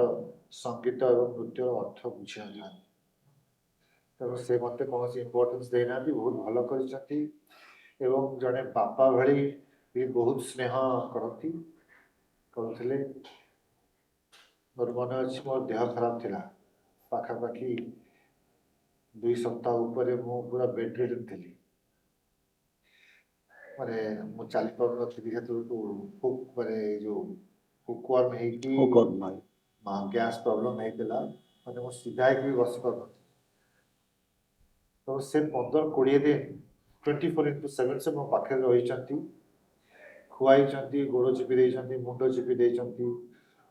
ସଙ୍ଗୀତ ଏବଂ ନୃତ୍ୟର ଅର୍ଥ ବୁଝିନଥାନ୍ତି। ତେଣୁ ସେ ମୋତେ କୌଣସି ଇମ୍ପୋର୍ଟାନ୍ସ ଦେଇନାହାନ୍ତି ବହୁତ ଭଲ କରିଛନ୍ତି ଏବଂ ଜଣେ ବାପା ଭଳି ବି ବହୁତ ସ୍ନେହ କରୁଥିଲେ। ମୋର ମନେ ଅଛି ମୋ ଦେହ ଖରାପ ଥିଲା ପାଖାପାଖି 2 ସପ୍ତାହ ଉପରେ ମୁଁ ପୁରା ବେଡ୍ ରିଡନ୍ ଥିଲି ମାନେ ମୁଁ ଚାଲିପାରୁନଥିଲି ସେତେବେଳକୁ ମାନେ ଯୋଉ ହୁକୱାର୍ମ ହେଇକି ଗ୍ୟାସ୍ ପ୍ରୋବ୍ଲେମ୍ ହେଇଥିଲା ମାନେ ମୁଁ ସିଧା ହେଇକି ବି ବସିପାରୁନଥିଲି ତ ସେ 15-20 ଦିନ 24/7 ସେ ମୋ ପାଖରେ ରହିଛନ୍ତି ଖୁଆଇଛନ୍ତି ଗୋଡ଼ ଚିପି ଦେଇଛନ୍ତି ମୁଣ୍ଡ ଚିପି ଦେଇଛନ୍ତି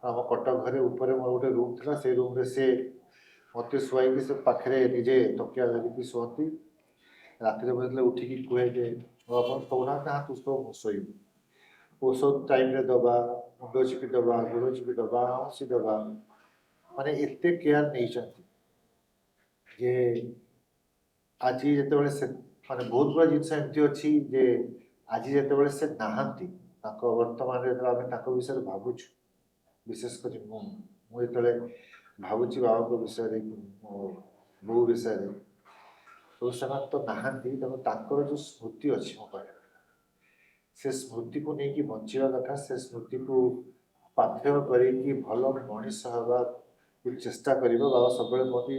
ଆମ କଟକ ଘରେ ଉପରେ ମୋର ଗୋଟେ ରୁମ୍ ଥିଲା ସେଇ ରୁମ୍ରେ ସେ ମୋତେ ଶୁଆଇକି ସେ ପାଖରେ ନିଜେ ତକିଆ ଧରିକି ଶୁଅନ୍ତି ରାତିରେ ଯେତେବେଳେ ଉଠିକି କୁହେ ଯେ ଆପଣ ଶୋଉନାହାନ୍ତି ହଁ ତୁ ଶୋ ମୁଁ ଶୋଇବି ଔଷଧ ଟାଇମ୍ରେ ଦେବା ମୁଣ୍ଡ ଚିପି ଦେବା ଗୋଡ଼ ଚିପି ଦେବା ହସି ଦେବା ମାନେ ଏତେ କେୟାର ନେଇଛନ୍ତି ଯେ ଆଜି ଯେତେବେଳେ ସେ ମାନେ ବହୁତ ଗୁଡ଼ା ଜିନିଷ ଏମିତି ଅଛି ଯେ ଆଜି ଯେତେବେଳେ ସେ ନାହାନ୍ତି ତାଙ୍କ ବର୍ତ୍ତମାନରେ ଯେତେବେଳେ ଆମେ ତାଙ୍କ ବିଷୟରେ ଭାବୁଛୁ ବିଶେଷ କରି ମୁଁ ଯେତେବେଳେ ଭାବୁଛି ବାବାଙ୍କ ବିଷୟରେ ମୋ ବୋଉ ବିଷୟରେ ତ ସେମାନେ ତ ନାହାନ୍ତି ତେଣୁ ତାଙ୍କର ଯେଉଁ ସ୍ମୃତି ଅଛି ମୋ ପାଖରେ ସେ ସ୍ମୃତିକୁ ନେଇକି ବଞ୍ଚିବା କଥା ସେ ସ୍ମୃତିକୁ ପାଥେୟ କରିକି ଭଲ ମଣିଷ ହେବାକୁ ଚେଷ୍ଟା କରିବ ବାବା ସବୁବେଳେ କୁହନ୍ତି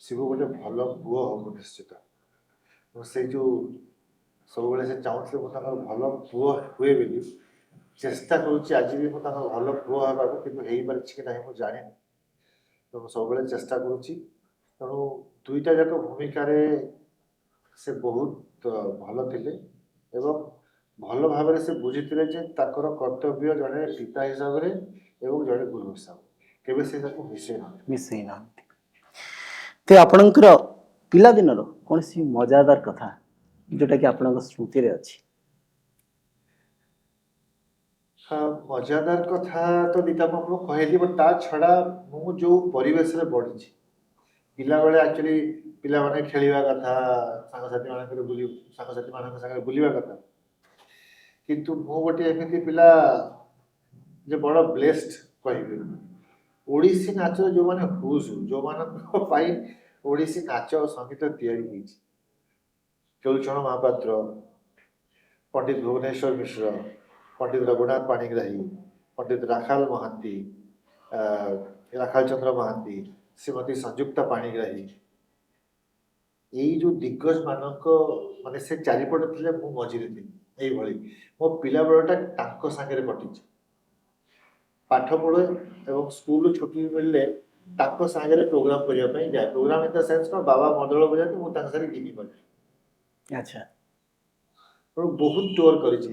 ଶିବୁ ଗୋଟେ ଭଲ ପୁଅ ହବ ନିଶ୍ଚିତ। ସେଇ ଯୋଉ ସବୁବେଳେ ସେ ଚାହୁଁଥିଲେ ମୁଁ ତାଙ୍କର ଭଲ ପୁଅ ହୁଏ ବୋଲି। ଚେଷ୍ଟା କରୁଛି ଆଜି ବି ମୁଁ ତାଙ୍କର ଭଲ ପୁଅ ହେବାକୁ, କିନ୍ତୁ ହେଇପାରିଛି କି ନାହିଁ ମୁଁ ଜାଣିନି। ତେଣୁ ସବୁବେଳେ ଚେଷ୍ଟା କରୁଛି। ତେଣୁ ଦୁଇଟା ଯାକ ଭୂମିକାରେ ସେ ବହୁତ ଭଲ ଥିଲେ ଏବଂ ଭଲ ଭାବରେ ସେ ବୁଝିଥିଲେ ଯେ ତାଙ୍କର କର୍ତ୍ତବ୍ୟ ଜଣେ ପିତା ହିସାବରେ ଏବଂ ଜଣେ ଗୁରୁ ହିସାବରେ କେବେ ସେ ତାକୁ ମିଶେଇ ନାହାନ୍ତି। ମିଶେଇ ନାହାନ୍ତି। ତ ଆପଣଙ୍କର ପିଲାଦିନର କୌଣସି ମଜାଦାର କଥା ଯୋଉଟା କି ଆପଣଙ୍କ ସ୍ମୃତିରେ ଅଛି? ମଜାଦାର କଥା ତ ଦିଟା ମୁଁ ଆପଣଙ୍କୁ କହିଲି, ବଟ୍ ତା ଛଡ଼ା ମୁଁ ଯୋଉ ପରିବେଶରେ ବଢ଼ିଛି, ପିଲାବେଳେ ଆକ୍ଚୁଆଲି ପିଲାମାନେ ଖେଳିବା କଥା, ସାଙ୍ଗସାଥିମାନଙ୍କ ସାଙ୍ଗରେ ବୁଲିବା କଥା, କିନ୍ତୁ ମୁଁ ଗୋଟେ ଏମିତି ପିଲା ଯେ ବଡ଼ ବ୍ଲେସ୍ଡ କହିବି। ଓଡ଼ିଶୀ ନାଚର ଯୋଉମାନେ ହୁଜୁ, ଯୋଉମାନଙ୍କ ପାଇଁ ଓଡ଼ିଶୀ ନାଚ ଓ ସଙ୍ଗୀତ ତିଆରି ହେଇଛି, କେଳୁଚରଣ ମହାପାତ୍ର, ପଣ୍ଡିତ ଭୁବନେଶ୍ୱର ମିଶ୍ର, ପଣ୍ଡିତ ରଘୁନାଥ ପାଣିଗ୍ରାହୀ, ପଣ୍ଡିତ ରାଖାଲ ମହାନ୍ତି, ରାଖାଲ ଚନ୍ଦ୍ର ମହାନ୍ତି, ଶ୍ରୀମତୀ ସଂଯୁକ୍ତା ପାଣିଗ୍ରାହୀ, ଏଇ ଯୋଉ ଦିଗ୍ଗଜ ମାନଙ୍କ ମାନେ ସେ ଚାରିପଟେ ଥିଲେ, ମୁଁ ମଝିରେ ଥିଲି। ଏଇଭଳି ମୋ ପିଲାବେଳଟା ତାଙ୍କ ସାଙ୍ଗରେ କଟିଛି। ପାଠ ପଢ଼େ ଏବଂ ସ୍କୁଲ ଛୁଟି ମିଳିଲେ ତାଙ୍କ ସାଙ୍ଗରେ ପ୍ରୋଗ୍ରାମ କରିବା ପାଇଁ ଯାଏ। ପ୍ରୋଗ୍ରାମ ଇନ୍ ଦ ସେନ୍ସ କ'ଣ, ବାବା ମଦଳ ବଜାନ୍ତି, ମୁଁ ତାଙ୍କ ସାଙ୍ଗରେ ଗିନି ବଜାଏ। ଆଚ୍ଛା। ତେଣୁ ବହୁତ ଟୁର୍ କରିଛି।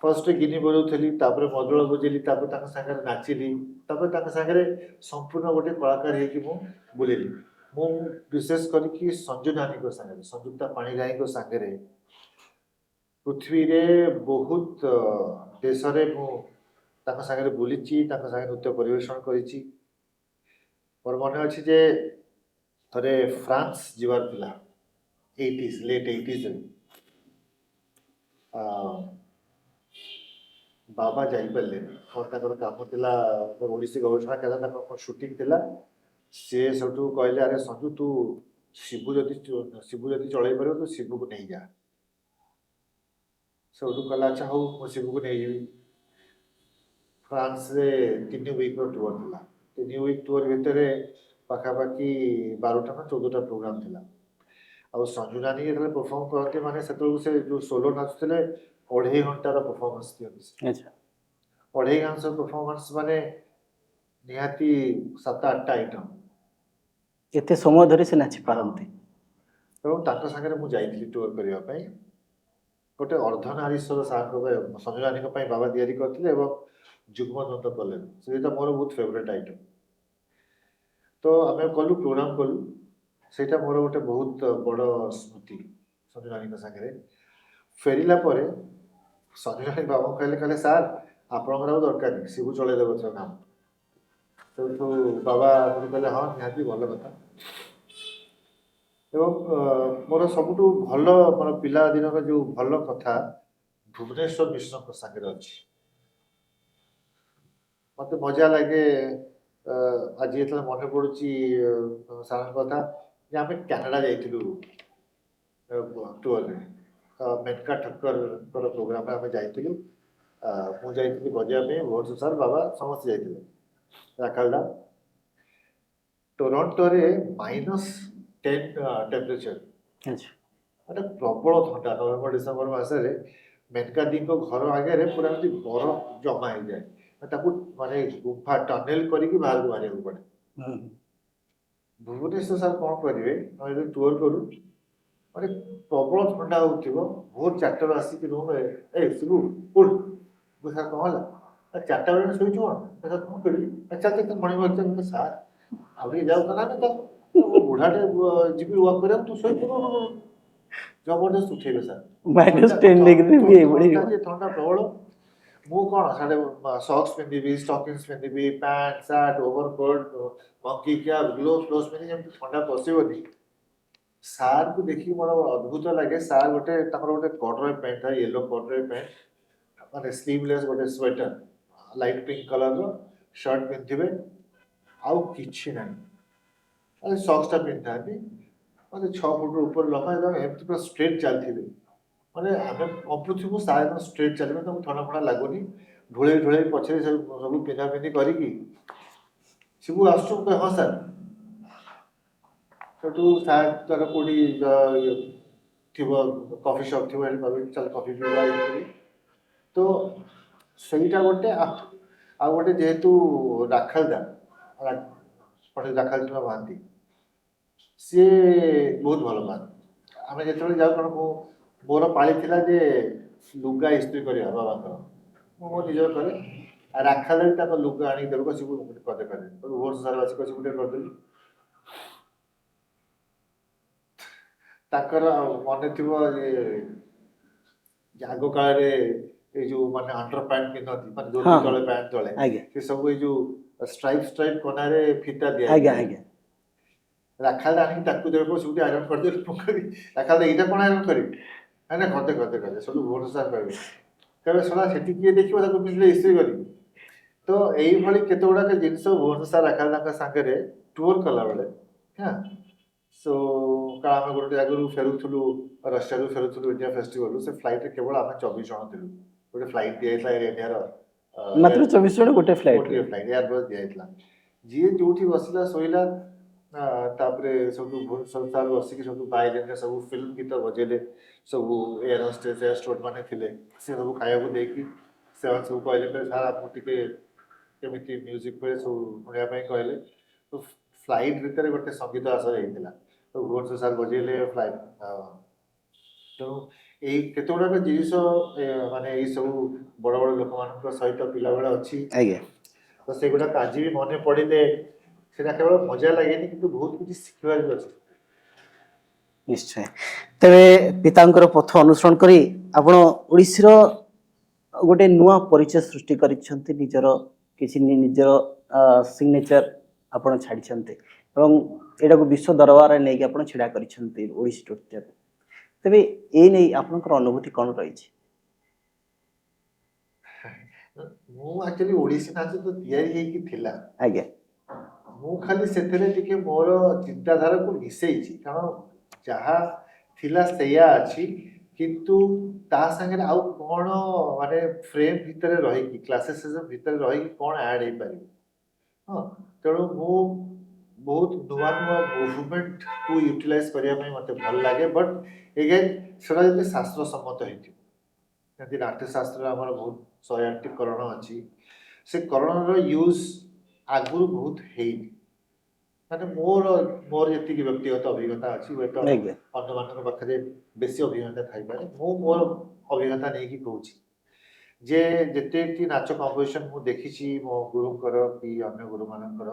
ଫାର୍ଷ୍ଟ ଗିନି ବଜାଉଥିଲି, ତାପରେ ମଦଳ ବଜେଇଲି, ତାପରେ ତାଙ୍କ ସାଙ୍ଗରେ ନାଚିଲି, ତାପରେ ତାଙ୍କ ସାଙ୍ଗରେ ସମ୍ପୂର୍ଣ୍ଣ ଗୋଟେ କଳାକାର ହେଇକି ମୁଁ ବୁଲିଲି। ମୁଁ ବିଶେଷ କରିକି ସଞ୍ଜୁ ନାନୀଙ୍କ ସାଙ୍ଗରେ, ସଂଯୁକ୍ତା ପାଣିଗ୍ରାହୀଙ୍କ ସାଙ୍ଗରେ ପୃଥିବୀରେ ବହୁତ ଦେଶରେ ମୁଁ ତାଙ୍କ ସାଙ୍ଗରେ ବୁଲିଛି, ତାଙ୍କ ସାଙ୍ଗରେ ନୃତ୍ୟ ପରିବେଷଣ କରିଛି। ମୋର ମନେ ଅଛି ଯେ ଥରେ ଫ୍ରାନ୍ସ ଯିବାର ଥିଲା, ଲେଟ୍ 80s। ବାବା ଯାଇପାରିଲେନି, କ'ଣ ତାଙ୍କର କାମ ଥିଲା, ଓଡ଼ିଶୀ ଗବେଷଣା କେନ୍ଦ୍ର ତାଙ୍କର ସୁଟିଂ ଥିଲା। ସିଏ ସେଠୁ କହିଲେ, ଆରେ ସଞ୍ଜୁ ତୁ ଶିବୁ ଯଦି ଚଳେଇ ପାରିବ ତୁ ଶିବୁକୁ ନେଇଯା। ସେଠୁ କହିଲା ଆଚ୍ଛା ହଉ, ମୁଁ ଶିବୁକୁ ନେଇଯିବି। ଫ୍ରାନ୍ସରେ 3 ୱିକ୍ର ଟୁର୍ ଥିଲା। 3 ୱିକ୍ ଟୁର୍ ଭିତରେ ପାଖାପାଖି 12ଟା ନା 14ଟା ପ୍ରୋଗ୍ରାମ ଥିଲା। ଆଉ ସଞ୍ଜୁ ନାନୀ ଯେତେବେଳେ ପରଫର୍ମ କରନ୍ତି, ମାନେ ସେତେବେଳକୁ ସେ ଯୋଉ ସୋଲୋ ନାଚୁଥିଲେ 2.5 ଘଣ୍ଟାର ପରଫର୍ମାନ୍ସ ଦିଅନ୍ତି। ଆଚ୍ଛା। 2.5 ଘଣ୍ଟାର ପରଫର୍ମାନ୍ସ ମାନେ ନିହାତି 7-8ଟା ଆଇଟମ୍। ଏତେ ସମୟ ଧରି ସେ ନାଚି ପାରନ୍ତି। ଏବଂ ତାଙ୍କ ସାଙ୍ଗରେ ମୁଁ ଯାଇଥିଲି ଟୁର୍ କରିବା ପାଇଁ। ଗୋଟେ ଅର୍ଦ୍ଧନାରୀଶ୍ୱର ସାର୍ଙ୍କ ପାଇଁ, ସଞ୍ଜୁ ନାନୀଙ୍କ ପାଇଁ ବାବା ତିଆରି କରିଥିଲେ ଏବଂ ଯୁଗ୍ମ ନୃତ୍ୟ କଲେ, ସେଇଟା ମୋର ବହୁତ ଫେଭରେଟ୍ ଆଇଟମ୍। ତ ଆମେ କଲୁ, ପ୍ରୋଗ୍ରାମ କଲୁ, ସେଇଟା ମୋର ଗୋଟେ ବହୁତ ବଡ଼ ସ୍ମୃତି ସଞ୍ଜୁ ନାନୀଙ୍କ ସାଙ୍ଗରେ। ଫେରିଲା ପରେ ସଞ୍ଜୁ ନାନୀ ବାବାଙ୍କୁ କହିଲେ ସାର୍ ଆପଣଙ୍କର ଆଉ ଦରକାର ନାହିଁ, ଶିବୁ ଚଳେଇଦେବ ଏଥର କାମ। ସେଠୁ ବାବା କହିଲେ ହଁ ନିହାତି ଭଲ କଥା। ଏବଂ ମୋର ସବୁଠୁ ଭଲ, ମୋର ପିଲାଦିନର ଯୋଉ ଭଲ କଥା ଭୁବନେଶ୍ୱର ମିଶ୍ରଙ୍କ ସାଙ୍ଗରେ ଅଛି। ମତେ ମଜା ଲାଗେ, ଆଜି ଯେତେବେଳେ ମନେ ପଡୁଛି ସାର୍ଙ୍କ କଥା, ଯେ ଆମେ କାନାଡା ଯାଇଥିଲୁ ଟୁର୍ରେ। ମେନକା ଠକ୍କରଙ୍କର ପ୍ରୋଗ୍ରାମରେ ଆମେ ଯାଇଥିଲୁ। ମୁଁ ଯାଇଥିଲି ବଜାଇବା ପାଇଁ, ଭୁବନେଶ୍ୱର ସାର୍, ବାବା ସମସ୍ତେ ଯାଇଥିଲେ, ରାଖାଲଦା। ଟୋରଣ୍ଟୋରେ -10 ଟେମ୍ପରେଚର, ଆଚ୍ଛା। ମାନେ ପ୍ରବଳ ଥଣ୍ଡା। ନଭେମ୍ବର ଡିସେମ୍ବର ମାସରେ ମେନକା ଦିଙ୍କ ଘର ଆଗରେ ପୁରା ଏମିତି ବରଫ ଜମା ହେଇଯାଏ। ତାକୁ ମାନେ ଗୁମ୍ଫା ଟନେଲ କରିକି ବାହାରକୁ ବାହାରିବାକୁ ପଡେ। ଭୁବନେଶ୍ୱର ସାର୍ କ'ଣ କରିବେ, ଆମେ ଯଦି ଟୁର୍ କରୁ, ମାନେ ପ୍ରବଳ ଥଣ୍ଡା ହଉଥିବ, ଭୋର 4ଟାରୁ ଆସିକି ରୁମ୍ରେ, ଶିବୁ ଉଠ। ସାର୍ କ'ଣ ହେଲା? 4ଟା ବେଳେ ଶୋଇଛୁ କ'ଣ? ସାର୍ କ'ଣ କରିବି? ଆଚ୍ଛା ମର୍ଣ୍ଣିଂ ୱାକ୍। ସାର୍ ଆଉ ଟିକେ ଯାଉ ନା ତ ବୁଢ଼ାଟେ ଯିବି ୱାକ୍ କରିବାକୁ, ତୁ ଶୋଇପଡୁ। ଜବରଦସ୍ତ ଉଠେଇବେ ସାର୍। ଥଣ୍ଡା ପ୍ରବଳ। ମୁଁ କ'ଣ ସାଡ଼େ ସକ୍ସ ପିନ୍ଧିବି, ଷ୍ଟକିଂସ୍ ପିନ୍ଧିବି, pant shirt, overcoat, monkey cap, gloves ପିନ୍ଧିବି, ଯେମିତି ଥଣ୍ଡା ପଶିବନି। ସାର୍ଙ୍କୁ ଦେଖିକି ମୋର ଅଦ୍ଭୁତ ଲାଗେ। ସାର୍ ତାଙ୍କର ଗୋଟେ କର୍ଡୁରୟ ପ୍ୟାଣ୍ଟ ଥାଏ, ୟେଲୋ କର୍ଡୁରୟ ପ୍ୟାଣ୍ଟ, ମାନେ ସ୍ଲିଭଲେସ୍ ଗୋଟେ ସ୍ୱେଟର, ଲାଇଟ୍ ପିଙ୍କ କଲରର ସାର୍ଟ ପିନ୍ଧିଥିବେ, ଆଉ କିଛି ନାହିଁ। ସକ୍ସଟା ପିନ୍ଧିଥାନ୍ତି, ମାନେ 6 ଫୁଟରୁ ଉପରେ ଲମ୍ବା, ଏମିତି ପୁରା ଷ୍ଟ୍ରେଟ୍ ଚାଲିଥିବେ। ମାନେ ଆମେ କମ୍ପୁଥିବୁ, ସାର୍ ଷ୍ଟ୍ରେଟ୍ ଚାଲିବେ, ତାଙ୍କୁ ଥଣ୍ଡା ଫଣ୍ଡା ଲାଗୁନି। ଢୋଳେଇ ପଛରେ ସବୁ ପିନ୍ଧାପିନ୍ଧି କରିକି, ଶିବୁ ଆସୁଛୁ? ହଁ ସାର୍। ସେଠୁ ସାର୍ ତାର କୋଉଠି ଥିବ କଫି ସପ୍ ଥିବ ଏଠି କହିବେ ଚାଲ କଫି ପିଇବା ଇଏ କରି ତ ସେଇଟା ଗୋଟେ ଆଉ ଗୋଟେ ଯେହେତୁ ରାଖାଲଦା ପଣ୍ଡିତ ରାଖାଲଚନ୍ଦ୍ର ମହାନ୍ତି ସିଏ ବହୁତ ଭଲ ପାଆନ୍ତି ଆମେ ଯେତେବେଳେ ଯାଉ କାରଣ ମୋର ପାଳି ଥିଲା ଯେ ଲୁଗା ଇସ୍ତ୍ରୀ କରିବା ବାବାଙ୍କର ମୁଁ ମୋ ନିଜର କରେ ଆଉ ରାଖାଲରେ ତାଙ୍କ ଲୁଗା ଆଣିକି ଦେବୁ କସିବୁ କଦେ କରେ ଭୋର ସାର ଆସି କସିବୁ ଗୋଟେ କରିଦେଲି ତାଙ୍କର ମନେ ଥିବ ଯେ ଆଗ କାଳରେ ଏଇ ଯୋଉ ମାନେ ଅଣ୍ଡର ପ୍ୟାଣ୍ଟ ପିନ୍ଧନ୍ତି ମାନେ ଧୋତି ହଁ, ତଳେ ପ୍ୟାଣ୍ଟ ତଳେ ଆଜ୍ଞା ସେ ସବୁ ଏଇ ଯୋଉ ଷ୍ଟ୍ରାଇପ କନାରେ ଫିତା ଦିଆ ଆଜ୍ଞା ଆଜ୍ଞା ରାଖାଲ ଆଣିକି ତାକୁ ଦେବ ସବୁଠି ଆଇରନ୍ କରିଦେବେ ପକେଇ ରାଖାଲ ଏଇଟା କଣ ଆଇରନ୍ କରିବି ନା କରିଦେ ସବୁ ଭୋଟ ସାର୍ କହିବେ କହିବେ ଶୁଣା ସେଠି କିଏ ଦେଖିବ ତାକୁ ପିନ୍ଧିଲେ ଇସ୍ତ୍ରୀ କରିବି ତ ଏଇଭଳି କେତେ ଗୁଡାକ ଜିନିଷ ଭୁବନେଶ୍ୱର ରାଖାଲଙ୍କ ସାଙ୍ଗରେ ଟୁର୍ କଲାବେଳେ ହଁ ସୋ କାରଣ ଆମେ ଗୋଟେ ଜାଗାରୁ ଫେରୁଥିଲୁ ରଷିଆରୁ ଫେରୁଥିଲୁ ଇଣ୍ଡିଆ ଫେଷ୍ଟିଭାଲରୁ ସେ ଫ୍ଲାଇଟ୍ରେ କେବଳ ଆମେ 24 ଜଣ ଥିଲୁ ଗୋଟେ ଫ୍ଲାଇଟ୍ ଦିଆଯାଇଥିଲା ଇଣ୍ଡିଆର ମାତ୍ର 24 ଜଣ ଗୋଟେ ଫ୍ଲାଇଟ୍ରେ ଗୋଟିଏ ଫ୍ଲାଇଟ୍ ଏୟାରବସ୍ ଦିଆଯାଇଥିଲା ଯିଏ ଯୋଉଠି ବସିଲା ଶୋଇଲା ତାପରେ ସବୁ ଭୁବନେଶ୍ୱର ସାର୍ ବସିକି ସବୁ ବାଇଲେନରେ ସବୁ ଫିଲ୍ମ ଗୀତ ବଜେଇଲେ ସବୁ ଏୟାର ହୋଷ୍ଟେସ୍ ଏୟାର ଷ୍ଟୁଆର୍ଡ ମାନେ ଥିଲେ ସେ ସବୁ ଖାଇବାକୁ ଦେଇକି ସେମାନେ ସବୁ କହିଲେ ସାର୍ ଆମକୁ ଟିକେ କେମିତି ମ୍ୟୁଜିକ୍ ହୁଏ ସବୁ ଶୁଣିବା ପାଇଁ କହିଲେ ତ ଫ୍ଲାଇଟ୍ ଭିତରେ ଗୋଟେ ସଙ୍ଗୀତ ଆସର ହେଇଥିଲା ତ ଭୁବନେଶ୍ୱର ସାର୍ ବଜେଇଲେ ଫ୍ଲାଇଟ୍ ତେଣୁ ଏଇ କେତେ ଗୁଡାକ ଜିନିଷ ମାନେ ଏଇ ସବୁ ବଡ ବଡ ଲୋକମାନଙ୍କ ସହିତ ପିଲାବେଳେ ଅଛି ଆଜ୍ଞା ତ ସେଗୁଡାକ ଆଜି ବି ମନେ ପଡିଲେ ସେଟା କେବଳ ମଜା ଲାଗେନି କିନ୍ତୁ ବହୁତ କିଛି ଶିଖିବାର ବି ଅଛି ନିଶ୍ଚୟ ତେବେ ପିତାଙ୍କର ପଥ ଅନୁସରଣ କରି ଆପଣ ଓଡ଼ିଶାର ଗୋଟେ ନୂଆ ପରିଚୟ ସୃଷ୍ଟି କରିଛନ୍ତି ନିଜର କିଛି ନିଜର ସିଗ୍ନେଚର ଆପଣ ଛାଡ଼ିଛନ୍ତି ଏବଂ ଏଟାକୁ ବିଶ୍ୱ ଦରବାରରେ ନେଇକି ଆପଣ ଛିଡ଼ା କରିଛନ୍ତି ଓଡ଼ିଶୀ ନୃତ୍ୟରେ ତେବେ ଏ ନେଇ ଆପଣଙ୍କର ଅନୁଭୂତି କ'ଣ ରହିଛି ମୁଁ ଆକ୍ଚୁଆଲି ଓଡ଼ିଶୀ ନାଚ ତ ତିଆରି ହେଇକି ଥିଲା ଆଜ୍ଞା ମୁଁ ଖାଲି ସେଥିରେ ଟିକେ ମୋର ଚିନ୍ତାଧାରାକୁ ମିଶେଇଛି କାରଣ ଯାହା ଥିଲା ସେଇଆ ଅଛି କିନ୍ତୁ ତା ସାଙ୍ଗରେ ଆଉ କ'ଣ ମାନେ ଫ୍ରେମ୍ ଭିତରେ ରହିକି କ୍ଲାସିସିଜମ୍ ଭିତରେ ରହିକି କ'ଣ ଆଡ୍ ହେଇପାରିବ ହଁ ତେଣୁ ମୁଁ ବହୁତ ନୂଆ ନୂଆ ମୁଭମେଣ୍ଟକୁ ୟୁଟିଲାଇଜ୍ କରିବା ପାଇଁ ମୋତେ ଭଲ ଲାଗେ ବଟ୍ ଏଗେନ୍ ସେଟା ଯଦି ଶାସ୍ତ୍ର ସମ୍ମତ ହେଇଥିବ ଯେମିତି ନାଟ୍ୟଶାସ୍ତ୍ରରେ ଆମର ବହୁତ 108ଟି କରଣ ଅଛି ସେ କरणର ୟୁଜ୍ ଆଗରୁ ବହୁତ ହେଇନି ମାନେ ମୋର ଯେତିକି ବ୍ୟକ୍ତିଗତ ଅଭିଜ୍ଞତା ଅଛି ହୁଏତ ଆଜ୍ଞା ଅନ୍ୟମାନଙ୍କ ପାଖରେ ବେଶୀ ଅଭିଜ୍ଞତା ଥାଇପାରେ ମୁଁ ମୋର ଅଭିଜ୍ଞତା ନେଇକି କହୁଛି ଯେ ଯେତେଟି ନାଚ କମ୍ପୋଜିସନ୍ ମୁଁ ଦେଖିଛି ମୋ ଗୁରୁଙ୍କର କି ଅନ୍ୟ ଗୁରୁମାନଙ୍କର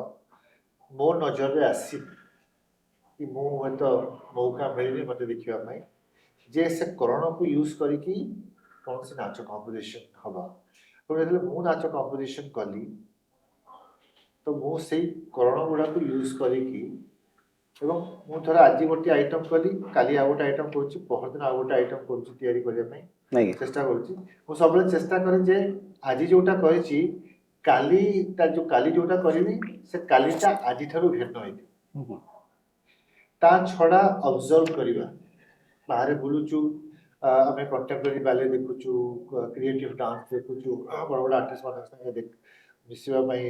ମୋ ନଜରରେ ଆସିନି କି ମୁଁ ହୁଏତ ମୌକା ମିଳିନି ମୋତେ ଦେଖିବା ପାଇଁ ଯେ ସେ କରଣକୁ ୟୁଜ୍ କରିକି କୌଣସି ନାଚ କମ୍ପୋଜିସନ୍ ହବା ତେଣୁ ଯେତେବେଳେ ମୁଁ ନାଚ କମ୍ପୋଜିସନ୍ କଲି ତ ମୁଁ ସେଇ କରଣ ଗୁଡ଼ାକୁ ୟୁଜ୍ କରିକି ଏବଂ ମୁଁ ଥରେ ଆଜି ଗୋଟେ ଆଇଟମ୍ କଲି କାଲି ଆଉ ଗୋଟେ ଆଇଟମ୍ କରୁଛି ପହରଦିନ ଆଉ ଗୋଟେ ଆଇଟମ୍ କରୁଛି ତିଆରି କରିବା ପାଇଁ ଆଜ୍ଞା ଚେଷ୍ଟା କରୁଛି ମୁଁ ସବୁବେଳେ ଚେଷ୍ଟା କରେ ଯେ ଆଜି ଯୋଉଟା କରିଛି କାଲି ଯୋଉଟା କରିବି ସେ କାଲିଟା ଆଜିଠାରୁ ଭିନ୍ନ ହେଇଥିବ ତା ଛଡ଼ା ଅବଜର୍ଭ କରିବା ବାହାରେ ବୁଲୁଛୁ ଆମେ କଣ୍ଟେମ୍ପୋରାରୀ ବାଲେ ଦେଖୁଛୁ କ୍ରିଏଟିଭ୍ ଡାନ୍ସ ଦେଖୁଛୁ ବଡ଼ ବଡ଼ ଆର୍ଟିଷ୍ଟମାନଙ୍କ ସାଙ୍ଗେ ମିଶିବା ପାଇଁ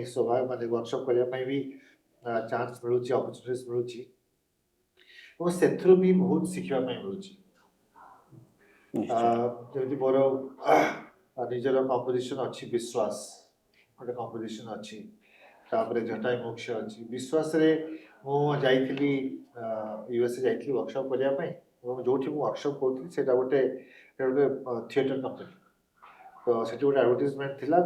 ମାନେ ୱାର୍କସପ୍ କରିବା ପାଇଁ ବି ଚାନ୍ସ ମିଳୁଛି ଅପରଚୁନିଟିଜ୍ ମିଳୁଛି ଏବଂ ସେଥିରୁ ବି ବହୁତ ଶିଖିବା ପାଇଁ ମିଳୁଛି ଯେମିତି ମୋର ନିଜର କମ୍ପୋଜିସନ୍ ଅଛି ବିଶ୍ୱାସ ଗୋଟେ କମ୍ପୋଜିସନ୍ ଅଛି ତାପରେ ଜଟାଇ ମୋକ୍ଷ ଅଛି ବିଶ୍ୱାସରେ ମୁଁ ଯାଇଥିଲି ୟୁଏସ୍ଏ ଯାଇଥିଲି ୱାର୍କସପ୍ କରିବା ପାଇଁ ଏବଂ ଯୋଉଠି ମୁଁ ୱାର୍କସପ୍ କରୁଥିଲି ସେଇଟା ଗୋଟେ ଥିଏଟର କମ୍ପାନୀ ତ ସେଠି ଗୋଟେ ଆଡ଼ଭର୍ଟାଇଜମେଣ୍ଟ ଥିଲା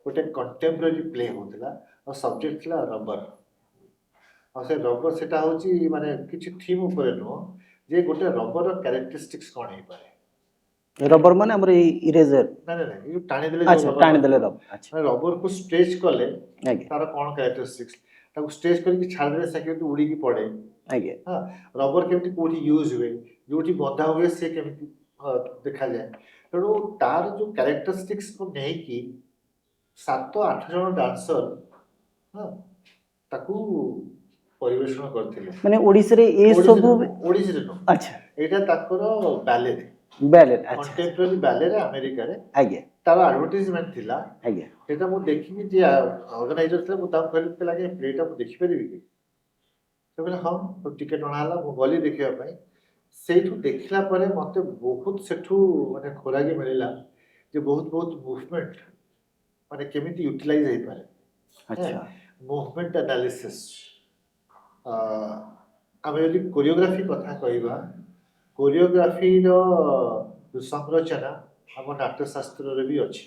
ଗୋଟେ କଣ୍ଟେମ୍ପୋରାରୀ ପ୍ଲେ ହେଉଥିଲା ଆଉ ସବଜେକ୍ଟ ଥିଲା ରବର ଆଉ ସେ ରବର ସେଟା ହେଉଛି ମାନେ କିଛି ଥିମ୍ ଉପରେ ନୁହଁ ଯେ ଗୋଟେ ରବରର କ୍ୟାରେକ୍ଟରିଷ୍ଟିକ୍ସ କ'ଣ ହେଇପାରେ ରବର ମାନେ ଆମର ଏଇ ଇରେଜର ନାଇଁ ଏଇ ଟାଣିଦେଲେ ଆଚ୍ଛା ଟାଣିଦେଲେ ରବର ଆଚ୍ଛା ରବରକୁ ଷ୍ଟ୍ରେଚ୍ କଲେ ଆଜ୍ଞା ତାର କ'ଣ କ୍ୟାରେକ୍ଟରିଷ୍ଟିକ୍ସ ତାକୁ ଷ୍ଟ୍ରେଚ୍ କରିକି ଛାଡ଼ିଦେଲେ ସେ କେମିତି ଉଡ଼ିକି ପଡ଼େ ଆଜ୍ଞା ହଁ ରବର କେମିତି କୋଉଠି ୟୁଜ୍ ହୁଏ ଯୋଉଠି ବନ୍ଧା ହୁଏ ସେ କେମିତି ଦେଖାଯାଏ ତେଣୁ ତାର ଯୋଉ କ୍ୟାରେକ୍ଟରିଷ୍ଟିକ୍ସକୁ ନେଇକି 7-8 ଜଣ ଡାନ୍ସର ହଁ ତାକୁ ପରିବେଷଣ କରିଥିଲେ ମାନେ ଓଡ଼ିଶାରେ ଏ ସବୁ ଓଡ଼ିଶୀରେ ନୁହଁ ଆଚ୍ଛା ଏଇଟା ତାଙ୍କର ବାଲେରେ ବ୍ୟାଲେଟ୍ ଆଚ୍ଛା କଣ୍ଟେମ୍ପୋରାରୀ ବାଲେରେ ଆମେରିକାରେ ଆଜ୍ଞା ତାର ଆଡଭର୍ଟାଇଜମେଣ୍ଟ ଥିଲା ଆଜ୍ଞା ସେଇଟା ମୁଁ ଦେଖିକି ଯେ ଅର୍ଗାନାଇଜର ଥିଲା ମୁଁ ତାକୁ କହିଲି ଲାଗେ ପ୍ଲେଟା ମୁଁ ଦେଖିପାରିବି କି ସେ କହିଲେ ହଁ ଟିକେଟ୍ ଅଣାହେଲା ମୁଁ ଗଲି ଦେଖିବା ପାଇଁ ସେଇଠୁ ଦେଖିଲା ପରେ ମତେ ବହୁତ ସେଠୁ ମାନେ ଖୋରାକି ମିଳିଲା ଯେ ବହୁତ ବହୁତ ମୁଭମେଣ୍ଟ ମାନେ କେମିତି ୟୁଟିଲାଇଜ ହେଇପାରେ ଆଚ୍ଛା ମୁଭମେଣ୍ଟ ଆନାଲିସିସ୍ ଆମେ ଯଦି କୋରିଓଗ୍ରାଫି କଥା କହିବା କୋରିଓଗ୍ରାଫିର ସଂରଚନା ଆମ ନାଟ୍ୟଶାସ୍ତ୍ରରେ ବି ଅଛି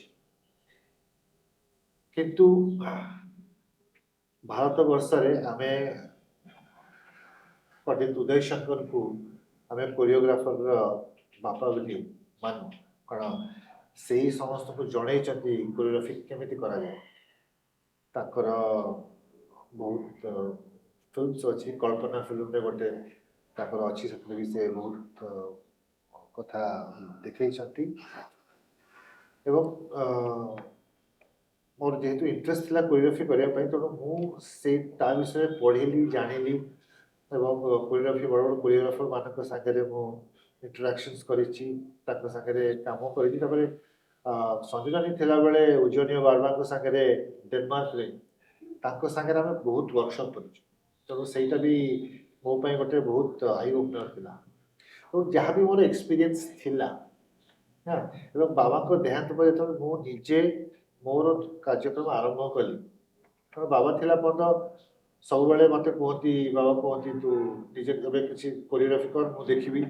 କିନ୍ତୁ ଭାରତ ବର୍ଷରେ ଆମେ ପଣ୍ଡିତ ଉଦୟ ଶଙ୍କରଙ୍କୁ ଆମେ କୋରିଓଗ୍ରାଫରର ବାପା ବୋଲି ମାନୁ କାରଣ ସେଇ ସମସ୍ତଙ୍କୁ ଜଣେଇଛନ୍ତି କୋରିଓଗ୍ରାଫି କେମିତି କରାଯାଏ ତାଙ୍କର ବହୁତ ଫିଲ୍ମସ୍ ଅଛି କଳ୍ପନା ଫିଲ୍ମରେ ଗୋଟେ ତାଙ୍କର ଅଛି ସେଥିରେ ବି ସେ ବହୁତ କଥା ଦେଖେଇଛନ୍ତି ଏବଂ ମୋର ଯେହେତୁ ଇଣ୍ଟରେଷ୍ଟ ଥିଲା କୋରିଓଗ୍ରାଫି କରିବା ପାଇଁ ତେଣୁ ମୁଁ ସେ ତା ବିଷୟରେ ପଢ଼ିଲି ଜାଣିଲି ଏବଂ କୋରିଓଗ୍ରାଫି ବଡ଼ ବଡ଼ କୋରିଓଗ୍ରାଫର ମାନଙ୍କ ସାଙ୍ଗରେ ମୁଁ ଇଣ୍ଟରାକ୍ସନ୍ସ କରିଛି ତାଙ୍କ ସାଙ୍ଗରେ କାମ କରିଛି ତାପରେ ସଞ୍ଜନାନୀ ଥିଲାବେଳେ ଉଜ୍ଜୟିନୀ ବାର୍ମାଙ୍କ ସାଙ୍ଗରେ ଡେନମାର୍କରେ ତାଙ୍କ ସାଙ୍ଗରେ ଆମେ ବହୁତ ୱାର୍କସପ୍ କରିଛୁ ତେଣୁ ସେଇଟା ବି ମୋ ପାଇଁ ଗୋଟେ ବହୁତ ଆଇ ଓପନର ଥିଲା ଏବଂ ଯାହା ବି ମୋର ଏକ୍ସପିରିଏନ୍ସ ଥିଲା ହଁ ଏବଂ ବାବାଙ୍କ ଦେହାନ୍ତ ପରେ ଯେତେବେଳେ ମୁଁ ନିଜେ ମୋର କାର୍ଯ୍ୟକ୍ରମ ଆରମ୍ଭ କଲି କାରଣ ବାବା ଥିଲା ପର୍ଯ୍ୟନ୍ତ ସବୁବେଳେ ମୋତେ କୁହନ୍ତି ବାବା କୁହନ୍ତି ତୁ ନିଜେ ଏବେ କିଛି କୋରିଓଗ୍ରାଫି କର ମୁଁ ଦେଖିବି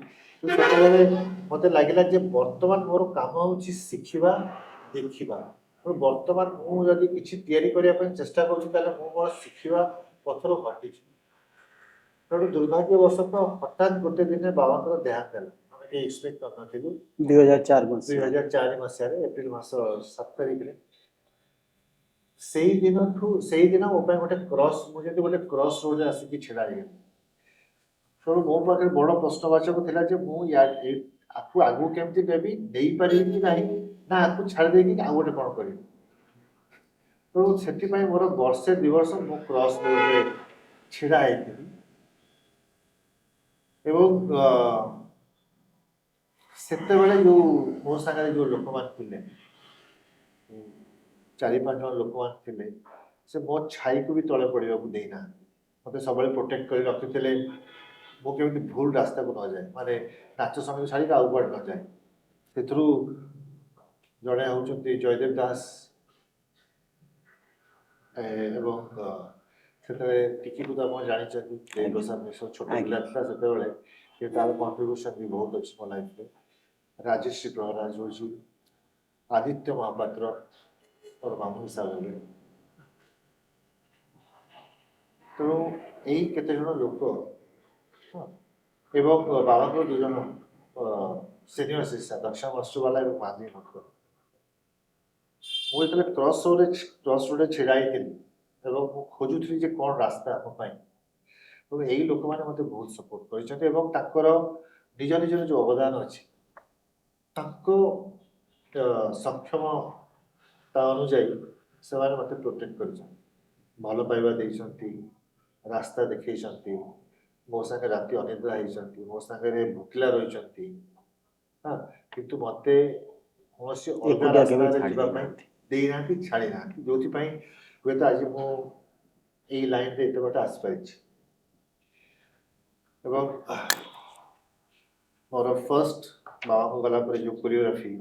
ସେତେବେଳେ ମୋତେ ଲାଗିଲା ଯେ ବର୍ତ୍ତମାନ ମୋର କାମ ହେଉଛି ଶିଖିବା ଦେଖିବା ବର୍ତ୍ତମାନ ମୁଁ ଯଦି କିଛି ତିଆରି କରିବା ପାଇଁ ଚେଷ୍ଟା କରୁଛି ତାହେଲେ ମୁଁ ମୋର ଶିଖିବା ପଥରୁ ହଟିଛି ତେଣୁ ଦୁର୍ଭାଗ୍ୟବଶତଃ ହଠାତ୍ ଗୋଟେ ଦିନେ ବାବାଙ୍କର ଦେହାନ୍ତ ହେଲା ଆମେ କେହି ଏକ୍ସପେକ୍ଟ କରିନଥିଲୁ 2004 ମସିହାରେ ଏପ୍ରିଲ ମାସ 7 ତାରିଖରେ ସେଇଦିନ ମୋ ପାଇଁ ଗୋଟେ କ୍ରସ୍ ମୁଁ ଯେମିତି ଗୋଟେ କ୍ରସ୍ ରୋଡରେ ଆସିକି ଛିଡ଼ା ହେଇଗଲି ତେଣୁ ମୋ ପାଖରେ ବଡ଼ ପ୍ରଶ୍ନବାଚକ ଥିଲା ଯେ ମୁଁ ଆକୁ ଆଗକୁ କେମିତି ନେବି ନେଇପାରିବି କି ନାହିଁ ନା ଆକୁ ଛାଡ଼ି ଦେଇକି ଆଉ ଗୋଟେ କ'ଣ କରିବି ତେଣୁ ସେଥିପାଇଁ ମୋର ବର୍ଷେ 2 ବର୍ଷ ମୁଁ କ୍ରସ୍ ରୋଡରେ ଛିଡ଼ା ହେଇଥିଲି ଏବଂ ସେତେବେଳେ ଯେଉଁ ମୋ ସାଙ୍ଗରେ ଯେଉଁ ଲୋକମାନେ ଥିଲେ 4-5 ଜଣ ଲୋକମାନେ ଥିଲେ ସେ ମୋ ଛାଇକୁ ବି ତଳେ ପଡ଼ିବାକୁ ଦେଇନାହାନ୍ତି ମୋତେ ସବୁବେଳେ ପ୍ରୋଟେକ୍ଟ କରି ରଖିଥିଲେ ମୁଁ କେମିତି ଭୁଲ ରାସ୍ତାକୁ ନଯାଏ ମାନେ ନାଚ ସଙ୍ଗୀତ ଛାଡ଼ିକି ଆଉ କୁଆଡ଼େ ନଯାଏ ସେଥିରୁ ଜଣେ ହେଉଛନ୍ତି ଜୟଦେବ ଦାସ ଏବଂ ସେତେବେଳେ ଟିକିକୁ ତ ଆପଣ ଜାଣିଛନ୍ତି ପ୍ରସାଦ ମିଶ୍ର ଛୋଟ ପିଲା ଥିଲା ସେତେବେଳେ କିନ୍ତୁ ତାର କଣ୍ଟ୍ରିବ୍ୟୁସନ୍ ବି ବହୁତ ଅଛି ମୋ ଲାଇଫରେ ରାଜଶ୍ରୀ ପ୍ରହରାଜ ହେଉଛି ଆଦିତ୍ୟ ମହାପାତ୍ର ମୋର ମାମୁଁ ହିସାବରେ ତେଣୁ ଏଇ କେତେ ଜଣ ଲୋକ ଏବଂ ବାବାଙ୍କର 2 ଜଣ ସିନିୟର ଶିଷ୍ୟା ଦକ୍ଷିଣ ମସୁବାଲା ଏବଂ ମାଧବୀ ମଠକର ମୁଁ ଯେତେବେଳେ କ୍ରସ୍ ରୋଡରେ ଛିଡ଼ା ହେଇଥିଲି ଏବଂ ମୁଁ ଖୋଜୁଥିଲି ଯେ କ'ଣ ରାସ୍ତା ଆମ ପାଇଁ ଏବଂ ଏଇ ଲୋକମାନେ ମୋତେ ବହୁତ ସପୋର୍ଟ କରିଛନ୍ତି ଏବଂ ତାଙ୍କର ନିଜ ନିଜର ଯେଉଁ ଅବଦାନ ଅଛି ତାଙ୍କ ସକ୍ଷମତା ଅନୁଯାୟୀ ସେମାନେ ମୋତେ ପ୍ରୋଟେକ୍ଟ କରିଛନ୍ତି ଭଲ ପାଇବା ଦେଇଛନ୍ତି ରାସ୍ତା ଦେଖେଇଛନ୍ତି ମୋ ସାଙ୍ଗେ ରାତି ଅନିଦ୍ରା ହେଇଛନ୍ତି ମୋ ସାଙ୍ଗରେ ଭୋକିଲା ରହିଛନ୍ତି ହଁ କିନ୍ତୁ ମୋତେ କୌଣସି ଅଲଗା ରାସ୍ତାରେ ଯିବା ପାଇଁ ଦେଇନାହାନ୍ତି ଛାଡ଼ି ନାହାନ୍ତି ଯେଉଁଥିପାଇଁ ହୁଏତ ଆଜି ମୁଁ ଏଇ ଲାଇନରେ ଏତେ ବାଟ ଆସିପାରିଛି ଏବଂ ମୋର ଫର୍ଷ୍ଟ ବାବାଙ୍କୁ ଗଲା ପରେ ଯେଉଁ କୋରିଓଗ୍ରାଫି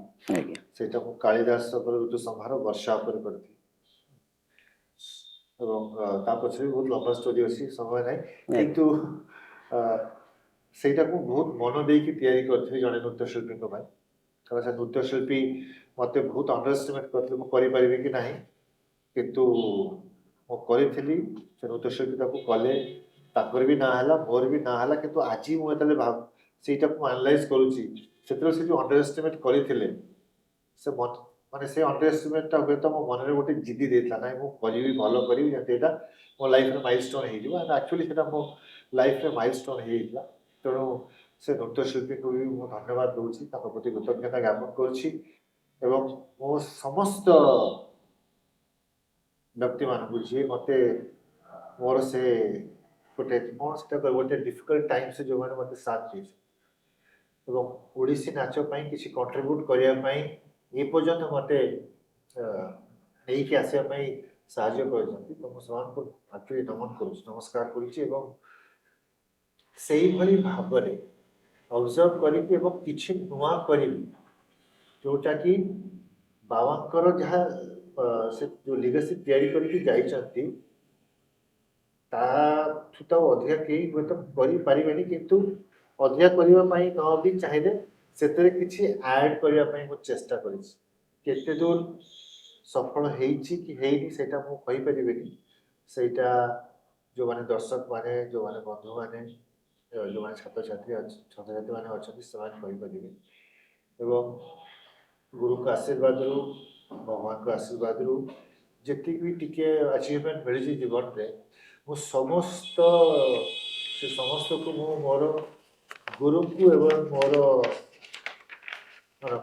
ସେଇଟା ମୁଁ କାଳିଦାସଙ୍କର ଋତୁ ସଂହାର ବର୍ଷା ଉପରେ କରିଥିଲି ଏବଂ ତା ପଛରେ ବି ବହୁତ ଲମ୍ବା ଷ୍ଟୋରି ଅଛି ସମୟ ନାହିଁ କିନ୍ତୁ ସେଇଟାକୁ ବହୁତ ମନ ଦେଇକି ତିଆରି କରିଥିଲି ଜଣେ ନୃତ୍ୟଶିଳ୍ପୀଙ୍କ ପାଇଁ କାରଣ ସେ ନୃତ୍ୟଶିଳ୍ପୀ ମୋତେ ବହୁତ ଅଣ୍ଡରଏଷ୍ଟିମେଟ୍ କରିଥିଲେ ମୁଁ କରିପାରିବି କି ନାହିଁ କିନ୍ତୁ ମୁଁ କରିଥିଲି ସେ ନୃତ୍ୟଶିଳ୍ପୀ ତାକୁ କଲେ ତାଙ୍କର ବି ନାଁ ହେଲା ମୋର ବି ନାଁ ହେଲା କିନ୍ତୁ ଆଜି ମୁଁ ଯେତେବେଳେ ସେଇଟାକୁ ଆନାଲାଇଜ୍ କରୁଛି ସେତେବେଳେ ସେ ଯେଉଁ ଅଣ୍ଡରଏଷ୍ଟିମେଟ୍ କରିଥିଲେ ସେ ମାନେ ସେ ଅଣ୍ଡରଏଷ୍ଟିମେଟ୍ଟା ହୁଏତ ମୋ ମନରେ ଗୋଟେ ଜିଦି ଦେଇଥିଲା ନାଇଁ ମୁଁ କରିବି ଭଲ କରିବି ଯେମିତି ଏଇଟା ମୋ ଲାଇଫ୍ରେ ମାଇଲଷ୍ଟୋନ୍ ହେଇଯିବ ଆଣ୍ଡ ଆକ୍ଚୁଆଲି ସେଇଟା ମୋ ଲାଇଫ୍ରେ ମାଇଲଷ୍ଟୋନ୍ ହେଇଯାଇଥିଲା ତେଣୁ ସେ ନୃତ୍ୟଶିଳ୍ପୀଙ୍କୁ ବି ମୁଁ ଧନ୍ୟବାଦ ଦେଉଛି ତାଙ୍କ ପ୍ରତି କୃତଜ୍ଞତା ଜ୍ଞାପନ କରୁଛି ଏବଂ ମୋ ସମସ୍ତ ବ୍ୟକ୍ତିମାନଙ୍କୁ ଯିଏ ମୋତେ ମୋର ସେ ଗୋଟେ କ'ଣ ସେଟା ଗୋଟେ ଡିଫିକଲ୍ଟ ଟାଇମ୍ସରେ ଯେଉଁମାନେ ମୋତେ ସାଥ ଦେଇଛନ୍ତି ଏବଂ ଓଡ଼ିଶୀ ନାଚ ପାଇଁ କିଛି କଣ୍ଟ୍ରିବ୍ୟୁଟ୍ କରିବା ପାଇଁ ଏ ପର୍ଯ୍ୟନ୍ତ ମୋତେ ନେଇକି ଆସିବା ପାଇଁ ସାହାଯ୍ୟ କରିଛନ୍ତି ତ ମୁଁ ସେମାନଙ୍କୁ ଆକ୍ଚୁଆଲି ନମନ କରୁଛି ନମସ୍କାର କରୁଛି ଏବଂ ସେଇଭଳି ଭାବରେ ଅବଜର୍ଭ କରିବି ଏବଂ କିଛି ନୂଆ କରିବି ଯୋଉଟା କି ବାବାଙ୍କର ଯାହା ସେ ଯୋଉ ଲିଗାସି ତିଆରି କରିକି ଯାଇଛନ୍ତି ତାଠୁ ତ ଅଧିକା କେହି ହୁଏତ କରିପାରିବେନି, କିନ୍ତୁ ଅଧିକା କରିବା ପାଇଁ ନ ବି ଚାହିଁଲେ ସେଥିରେ କିଛି ଆଡ୍ କରିବା ପାଇଁ ମୁଁ ଚେଷ୍ଟା କରିଛି। କେତେ ଦୂର ସଫଳ ହେଇଛି କି ହେଇନି ସେଇଟା ମୁଁ କହିପାରିବିନି, ସେଇଟା ଯୋଉମାନେ ଦର୍ଶକ ମାନେ, ଯୋଉମାନେ ବନ୍ଧୁମାନେ, ଯୋଉମାନେ ଛାତ୍ରଛାତ୍ରୀମାନେ ଅଛନ୍ତି ସେମାନେ କହିପାରିବେ। ଏବଂ ଗୁରୁଙ୍କ ଆଶୀର୍ବାଦରୁ, ଭଗବାନଙ୍କ ଆଶୀର୍ବାଦରୁ ଯେତିକି ବି ଟିକେ ଆଚିଭମେଣ୍ଟ ମିଳିଛି ଜୀବନରେ, ମୁଁ ସେ ସମସ୍ତକୁ ମୁଁ ମୋର ଗୁରୁଙ୍କୁ ଏବଂ ମୋର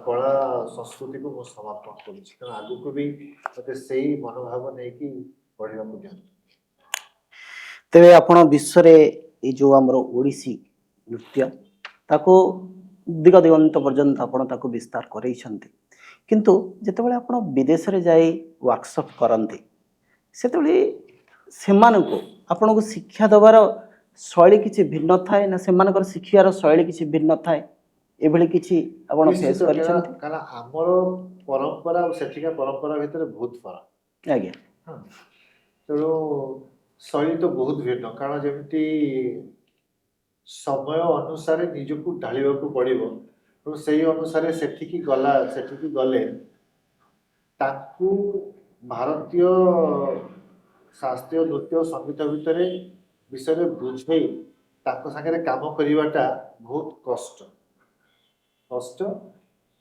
କଳା ସଂସ୍କୃତିକୁ ମୁଁ ସମର୍ପଣ କରୁଛି, କାରଣ ଆଗକୁ ବି ମୋତେ ସେଇ ମନୋଭାବ ନେଇକି ପଢ଼ିବାକୁ ଦିଅନ୍ତୁ। ତେବେ ଆପଣ ବିଶ୍ୱରେ ଏଇ ଯୋଉ ଆମର ଓଡ଼ିଶୀ ନୃତ୍ୟ ତାକୁ ଦିଗ ଦିଗନ୍ତ ପର୍ଯ୍ୟନ୍ତ ଆପଣ ତାକୁ ବିସ୍ତାର କରେଇଛନ୍ତି, କିନ୍ତୁ ଯେତେବେଳେ ଆପଣ ବିଦେଶରେ ଯାଇ ୱାର୍କସପ୍ କରନ୍ତି ସେତେବେଳେ ସେମାନଙ୍କୁ ଆପଣଙ୍କୁ ଶିକ୍ଷା ଦେବାର ଶୈଳୀ କିଛି ଭିନ୍ନ ଥାଏ ନା ସେମାନଙ୍କର ଶିଖିବାର ଶୈଳୀ କିଛି ଭିନ୍ନ ଥାଏ? ଏଭଳି କିଛି ଆପଣ ଫେସ୍ ନିଶ୍ଚିତ, କରିଛନ୍ତି? କାରଣ ଆମର ପରମ୍ପରା ଆଉ ସେଠିକା ପରମ୍ପରା ଭିତରେ ବହୁତ ଫରକ। ଆଜ୍ଞା। ହଁ, ତେଣୁ ଶୈଳୀ ତ ବହୁତ ଭିନ୍ନ, କାରଣ ଯେମିତି ସମୟ ଅନୁସାରେ ନିଜକୁ ଢାଳିବାକୁ ପଡ଼ିବ, ତେଣୁ ସେଇ ଅନୁସାରେ ସେଠିକି ଗଲେ ତାକୁ ଭାରତୀୟ ଶାସ୍ତ୍ରୀୟ ନୃତ୍ୟ ସଙ୍ଗୀତ ବିଷୟରେ ବୁଝେଇ ତାଙ୍କ ସାଙ୍ଗରେ କାମ କରିବାଟା ବହୁତ କଷ୍ଟ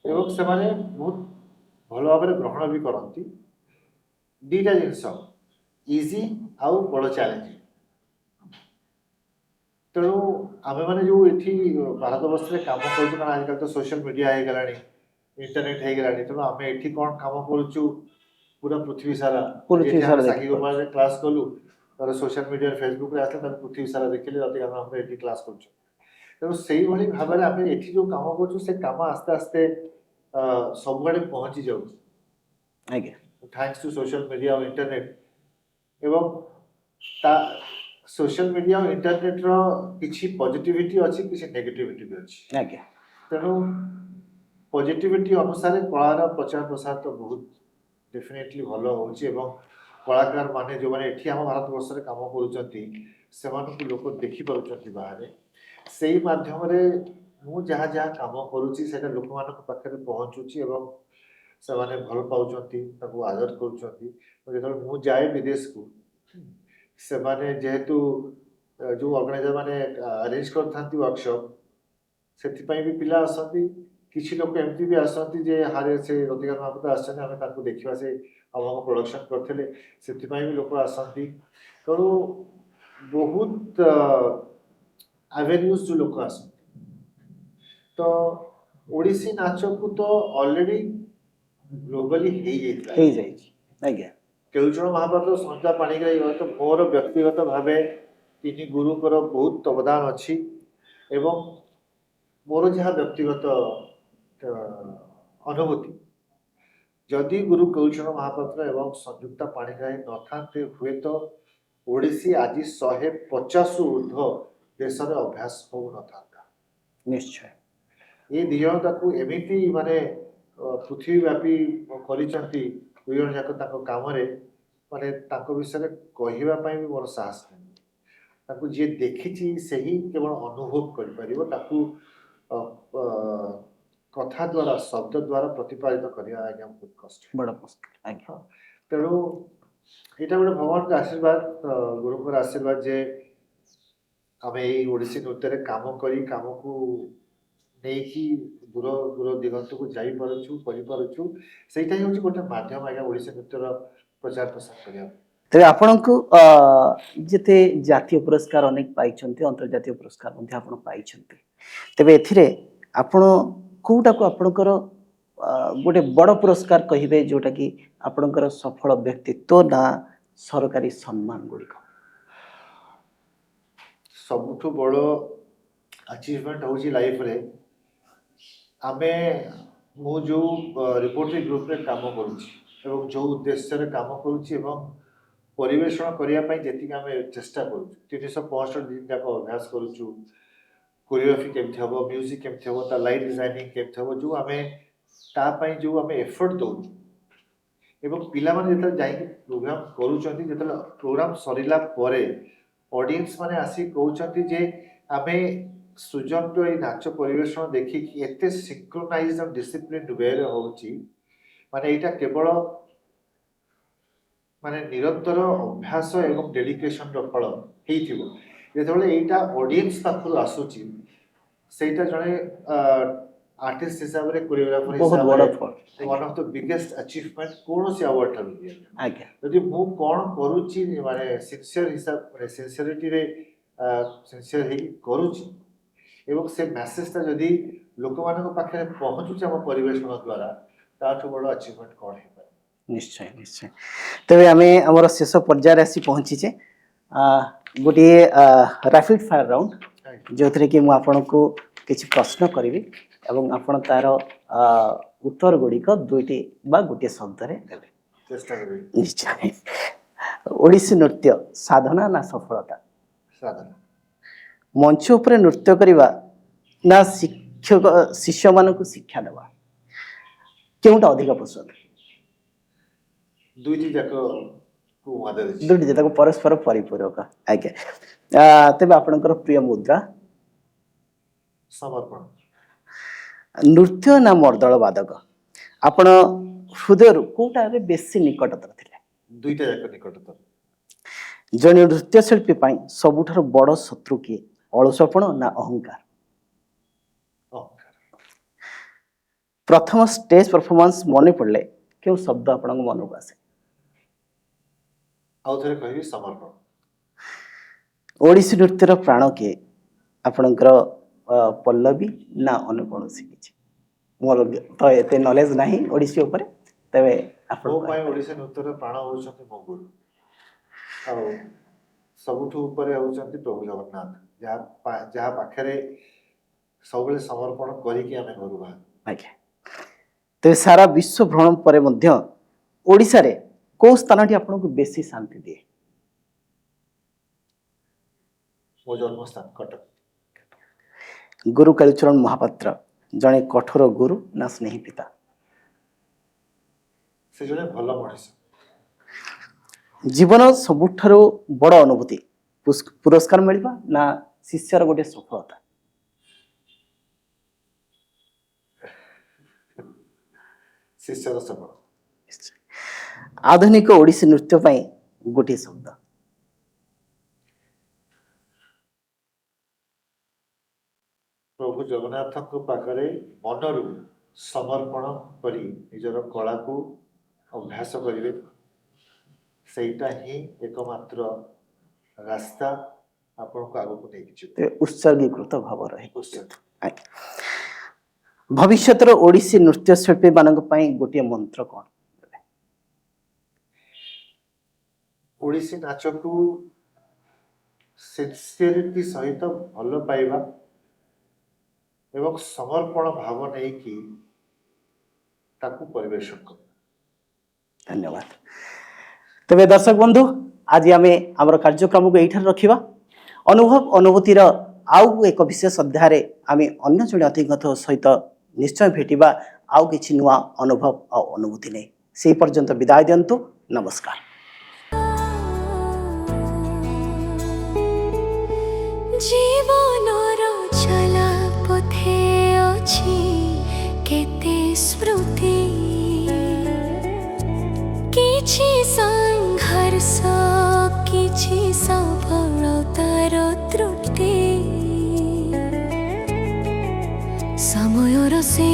ଏବଂ ସେମାନେ ବହୁତ ଭଲ ଭାବରେ ଗ୍ରହଣ ବି କରନ୍ତି। ଦିଟା ଜିନିଷ, ଇଜି ଆଉ ବଡ଼ ଚ୍ୟାଲେଞ୍ଜିଂ। ତେଣୁ ଆମେମାନେ ଯେଉଁ ଏଠି ଭାରତବର୍ଷରେ କାମ କରୁଛୁ, କାରଣ ଆଜିକାଲି ତ ସୋସିଆଲ ମିଡ଼ିଆ ହେଇଗଲାଣି, ଇଣ୍ଟରନେଟ୍ ହେଇଗଲାଣି, ତେଣୁ ଆମେ ଏଠି କ'ଣ କାମ କରୁଛୁ ପୁରା ପୃଥିବୀ ସାରା। ଏଠି ଆମେ ସାକ୍ଷୀ ଗୋପାଳରେ କ୍ଲାସ୍ କଲୁ, ତାପରେ ସୋସିଆଲ ମିଡ଼ିଆରେ ଫେସବୁକ୍ରେ ଆସିଲେ ତାକୁ ପୃଥିବୀ ସାରା ଦେଖିଲେ ଆମେ ଏଠି କ୍ଲାସ୍ କରୁଛୁ। ତେଣୁ ସେଇଭଳି ଭାବରେ ଆମେ ଏଠି ଯେଉଁ କାମ କରୁଛୁ ସେ କାମ ଆସ୍ତେ ଆସ୍ତେ ସବୁଆଡ଼େ ପହଞ୍ଚି ଯାଉଛି, ଆଜ୍ଞା, ଥ୍ୟାଙ୍କ୍ସ ଟୁ ସୋସିଆଲ ମିଡ଼ିଆ ଆଉ ଇଣ୍ଟରନେଟ୍। ଏବଂ ସୋସିଆଲ ମିଡ଼ିଆ ଆଉ ଇଣ୍ଟରନେଟ୍ର କିଛି ପଜିଟିଭିଟି ଅଛି, କିଛି ନେଗେଟିଭିଟି ବି ଅଛି। ଆଜ୍ଞା। ତେଣୁ ପଜିଟିଭିଟି ଅନୁସାରେ କଳାର ପ୍ରଚାର ପ୍ରସାର ତ ବହୁତ ଡେଫିନେଟଲି ଭଲ ହେଉଛି ଏବଂ କଳାକାରମାନେ ଯେଉଁମାନେ ଏଠି ଆମ ଭାରତବର୍ଷରେ କାମ କରୁଛନ୍ତି ସେମାନଙ୍କୁ ଲୋକ ଦେଖିପାରୁଛନ୍ତି ବାହାରେ। ସେଇ ମାଧ୍ୟମରେ ମୁଁ ଯାହା ଯାହା କାମ କରୁଛି ସେଇଟା ଲୋକମାନଙ୍କ ପାଖରେ ପହଞ୍ଚୁଛି ଏବଂ ସେମାନେ ଭଲ ପାଉଛନ୍ତି, ତାକୁ ଆଦର କରୁଛନ୍ତି। ଯେତେବେଳେ ମୁଁ ଯାଏ ବିଦେଶକୁ, ସେମାନେ ଯେହେତୁ ଯେଉଁ ଅର୍ଗାନାଇଜର ମାନେ ଆରେଞ୍ଜ କରିଥାନ୍ତି ୱାର୍କସପ୍, ସେଥିପାଇଁ ବି ପିଲା ଆସନ୍ତି। କିଛି ଲୋକ ଏମିତି ବି ଆସନ୍ତି ଯେ ହାରେ ସେ ରତିକା ମହାପାତ୍ର ଆସିଛନ୍ତି, ଆମେ ତାଙ୍କୁ ଦେଖିବା, ସେ ଆମକୁ ପ୍ରଡକ୍ସନ୍ କରିଥିଲେ, ସେଥିପାଇଁ ବି ଲୋକ ଆସନ୍ତି। ତେଣୁ ବହୁତ ଆଭେନ୍ୟୁଜ୍ ଲୋକ ଆସନ୍ତି। ତ ଓଡ଼ିଶୀ ନାଚକୁ ତ ଅଲରେଡ଼ି ଗ୍ଲୋବାଲି ହେଇଯାଇଛି। ଆଜ୍ଞା। କେଳୁଚରଣ ମହାପାତ୍ର, ସନ୍ଧ୍ୟା ପାଣିଗ୍ରାହୀ, ତ ମୋର ବ୍ୟକ୍ତିଗତ ଭାବେ ତିନି ଗୁରୁଙ୍କର ବହୁତ ଅବଦାନ ଅଛି ଏବଂ ମୋର ଯାହା ବ୍ୟକ୍ତିଗତ ଅନୁଭୂତି, ଯଦି ଗୁରୁ କେଳୁଚରଣ ମହାପାତ୍ର ଏବଂ ସଂଯୁକ୍ତା ପାଣିଗ୍ରାହୀ ନଥାନ୍ତେ ହୁଏତ ଓଡ଼ିଶୀ ଆଜି 150ରୁ ଉର୍ଦ୍ଧ୍ୱ ଦେଶରେ ଅଭ୍ୟାସ ହେଉନଥାନ୍ତା। ନିଶ୍ଚୟ। ଏ ଦି ଜଣ ତାକୁ ଏମିତି ମାନେ ପୃଥିବୀ ବ୍ୟାପୀ କରିଛନ୍ତି, ଦୁଇ ଜଣ ଯାକ ତାଙ୍କ କାମରେ, ମାନେ ତାଙ୍କ ବିଷୟରେ କହିବା ପାଇଁ ବି ମୋର ସାହସ ନାହିଁ। ତାକୁ ଯିଏ ଦେଖିଛି ସେହି କେବଳ ଅନୁଭବ କରିପାରିବ, ତାକୁ କଥା ଦ୍ୱାରା, ଶବ୍ଦ ଦ୍ୱାରା ପ୍ରତିପାଦିତ କରିବା ଆଜ୍ଞା ବହୁତ କଷ୍ଟ, ବଡ଼ ମୁସ୍କିଲ। ଆଜ୍ଞା। ତେଣୁ ଏଇଟା ଗୋଟେ ଭଗବାନଙ୍କ ଆଶୀର୍ବାଦ, ଗୁରୁଙ୍କର ଆଶୀର୍ବାଦ ଯେ ଆମେ ଏଇ ଓଡ଼ିଶୀ ନୃତ୍ୟରେ କାମ କରି କାମକୁ ନେଇକି ଦୂର ଦୂର ଦିଗନ୍ତକୁ ଯାଇପାରୁଛୁ, କରିପାରୁଛୁ। ସେଇଟା ହିଁ ହେଉଛି ଗୋଟେ ମାଧ୍ୟମ ଆଜ୍ଞା ଓଡ଼ିଶୀ ନୃତ୍ୟର ପ୍ରଚାର ପ୍ରସାର କରିବା। ତେବେ ଆପଣଙ୍କୁ ଯେତେ ଜାତୀୟ ପୁରସ୍କାର ଅନେକ ପାଇଛନ୍ତି, ଅନ୍ତର୍ଜାତୀୟ ପୁରସ୍କାର ମଧ୍ୟ ଆପଣ ପାଇଛନ୍ତି, ତେବେ ଏଥିରେ ଆପଣ କେଉଁଟାକୁ ଆପଣଙ୍କର ଗୋଟେ ବଡ଼ ପୁରସ୍କାର କହିବେ ଯେଉଁଟାକି ଆପଣଙ୍କର ସଫଳ ବ୍ୟକ୍ତିତ୍ୱ ନା ସରକାରୀ ସମ୍ମାନ ଗୁଡ଼ିକ? ସବୁଠୁ ବଡ଼ ଆଚିଭମେଣ୍ଟ ହେଉଛି ଲାଇଫରେ ମୁଁ ଯେଉଁ ରିପୋର୍ଟିଂ ଗ୍ରୁପରେ କାମ କରୁଛି ଏବଂ ଯେଉଁ ଉଦ୍ଦେଶ୍ୟରେ କାମ କରୁଛି ଏବଂ ପରିବେଷଣ କରିବା ପାଇଁ ଯେତିକି ଆମେ ଚେଷ୍ଟା କରୁଛୁ 365 ଦିନ ଯାକ ଅଭ୍ୟାସ କରୁଛୁ କୋରିଓଗ୍ରାଫି କେମିତି ହେବ ମ୍ୟୁଜିକ୍ କେମିତି ହେବ ତା ଲାଇଟ୍ ଡିଜାଇନିଂ କେମିତି ହେବ ଯେଉଁ ଆମେ ତା ପାଇଁ ଯେଉଁ ଆମେ ଏଫର୍ଟ ଦେଉଛୁ ଏବଂ ପିଲାମାନେ ଯେତେବେଳେ ଯାଇକି ପ୍ରୋଗ୍ରାମ କରୁଛନ୍ତି ଯେତେବେଳେ ପ୍ରୋଗ୍ରାମ ସରିଲା ପରେ ଅଡ଼ିଏନ୍ସ ମାନେ ଆସି କହୁଛନ୍ତି ଯେ ଆମେ ସୃଜନର ଏଇ ନାଚ ପରିବେଷଣ ଦେଖିକି ଏତେ ସିଙ୍କ୍ରୋନାଇଜ ଆଉ ଡିସିପ୍ଲିନ ୱେରେ ହେଉଛି ମାନେ ଏଇଟା କେବଳ ମାନେ ନିରନ୍ତର ଅଭ୍ୟାସ ଏବଂ ଡେଡିକେସନର ଫଳ ହେଇଥିବ ଯେତେବେଳେ ଏଇଟା ଅଡ଼ିଏନ୍ସ ପାଖରୁ ଆସୁଛି ସେଇଟା ଜଣେ ଆର୍ଟିଷ୍ଟ ହିସାବରେ କୋରିଓଗ୍ରାଫର ବହୁତ ବଡ଼ ହିସାବରେ ଫଳ one of the biggest achievement कौन अवार्ड ठाରୁ ଆଜ୍ଞା ଯଦି ମୁଁ କ'ଣ କରୁଛି ମାନେ ସିନସିୟର ହିସାବ ମାନେ ସିନସିୟରିଟିରେ ସିନସିୟର ହେଇକି କରୁଛି ଏବଂ ସେ ମେସେଜଟା ଯଦି ଲୋକମାନଙ୍କ ପାଖରେ ପହଞ୍ଚୁଛି ଆମ ପରିବେଷଣ ଦ୍ୱାରା ତାଠୁ ବଡ଼ ଆଚିଭମେଣ୍ଟ କ'ଣ ହେଇପାରେ ନିଶ୍ଚୟ ନିଶ୍ଚୟ ତେବେ ଆମେ ଆମର ଶେଷ ପର୍ଯ୍ୟାୟରେ ଆସି ପହଞ୍ଚିଛେ ଗୋଟିଏ ରାପିଡ୍ ଫାୟାର ରାଉଣ୍ଡ ଯେଉଁଥିରେ କି ମୁଁ ଆପଣଙ୍କୁ କିଛି ପ୍ରଶ୍ନ କରିବି ଏବଂ ଆପଣ ତାର उत्तर गुड़िक दुईटी बा गोटे शब्द चेष्टा करिବି निश्चय ओडिसी नृत्य साधना ना सफलता साधना मंच उपरे नृत्य करवा ना शिक्षक शिष्य मान को शिक्षा देवा केउटा अधिक पसंद दुईटी जाक को मदद दुईटी जाक परस्पर परिपूरक आज्ञा तेबे आपनकर प्रिय मुद्रा समर्पण नृत्य ना मर्दल वादक आपण हृदय कोटा बेसी निकटतर थिले दुईटा जाक निकटतर जने नृत्य शिल्पी पाई सबुठार बड़ शत्रु किए अलसपण ना अहंकार प्रथम स्टेज परफॉर्मेंस मन पड़ले क्यों शब्द आपण मन को आसे आउ थरे कहबी समर्पण ओडिसी नृत्यर प्राण किए आपणकर पल्लवी ना अन्य कौन किसी मोर तो एते नॉलेज नहीं ओडिसी ऊपर तबे आपन पाई ओडिसी नृत्यर प्राण होउछंती मो गुरु आ सबुठु ऊपर होउछंती प्रभु जगन्नाथ जहाँ पाखरे सबले समर्पण करी कि हमें घरु बा आज्ञा तो सारा विश्व भ्रमण पर मध्य ओडिसा रे को स्थानटी आपनको बेसी शांति दिए मो जन्मस्थान कटक गुरु कालीचरण महापात्र जने कठोर गुरु ना स्नेही पिता से जने भलो मଣିଷ जीवन सबुठारो बड़ अनुभूति पुरस्कार मिलबा ना शिष्यर गोटे सफलता शिष्यर सफल आधुनिक ओडिसी नृत्य पई गोटे शब्द प्रभु जगन्नाथ को पाखरे मनरु समर्पण करी निजर कला को अभ्यास करिवे सेटा ही एकमात्र रास्ता आपन को आगो को नेकी छी उत्सर्गीकृत भाव रहे भविष्यतर ओडिसी नृत्य शिल्पी मानक पई गोटे मंत्र कोन ओडिसी नाच को सिंसियरिटी सहित भल पाइबा एवं समर्पण भाव नहीं कि ताकू परिवेशन कर धन्यवाद तबे दर्शक बंधु आज आमे हमर कार्यक्रम को एठार रखिबा अनुभव अनुभूतिर आउ एक विशेष अध्याय आमे अन्य जणे अतिगत सहित निश्चय भेटिबा आउ किछि नुवा अनुभव आ अनुभूति नै सेही पर्यंत विदाय दियंतु नमस्कार जीवनर चला पथे अछि केते स्मृति किछि संघर्ष किछि सफलतार त्रुटि समयर से